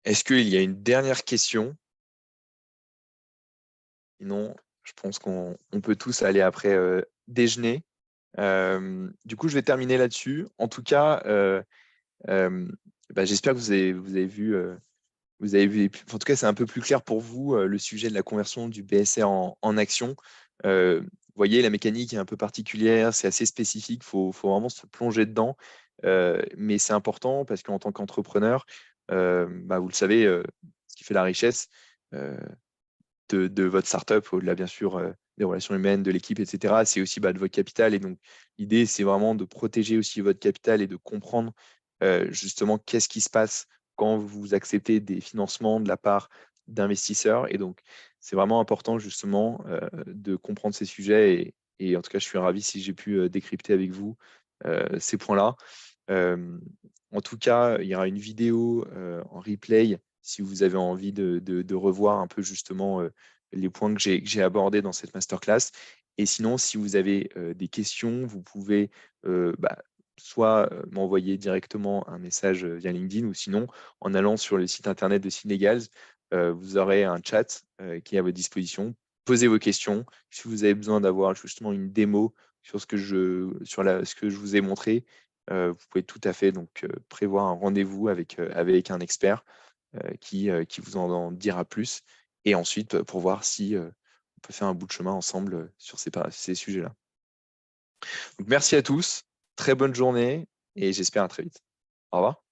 Est-ce qu'il y a une dernière question? Sinon, je pense qu'on peut tous aller après, déjeuner. Du coup, je vais terminer là-dessus. En tout cas, j'espère que vous avez vu, en tout cas, c'est un peu plus clair pour vous, le sujet de la conversion du BSR en action. Vous voyez, la mécanique est un peu particulière, c'est assez spécifique, faut vraiment se plonger dedans. Mais c'est important parce qu'en tant qu'entrepreneur, vous le savez, ce qui fait la richesse, heu, de votre startup, au-delà bien sûr, des relations humaines, de l'équipe et cetera, c'est aussi, de votre capital. Et donc l'idée, c'est vraiment de protéger aussi votre capital et de comprendre, justement qu'est-ce qui se passe quand vous acceptez des financements de la part d'investisseurs. Et donc c'est vraiment important justement, de comprendre ces sujets. Et en tout cas, je suis ravi si j'ai pu, décrypter avec vous, ces points-là. Hem, En tout cas, il y aura une vidéo, en replay si vous avez envie de revoir un peu justement, les points que j'ai abordés dans cette masterclass. Et sinon, si vous avez, des questions, vous pouvez, soit, m'envoyer directement un message, via LinkedIn, ou sinon en allant sur le site internet de Synlegals, vous aurez un chat qui est à votre disposition. Posez vos questions. Si vous avez besoin d'avoir justement une démo sur ce que je vous ai montré, vous pouvez tout à fait donc prévoir un rendez-vous avec un expert qui vous en dira plus et ensuite pour voir si on peut faire un bout de chemin ensemble sur ces sujets-là. Donc merci à tous, très bonne journée et j'espère à très vite. Au revoir.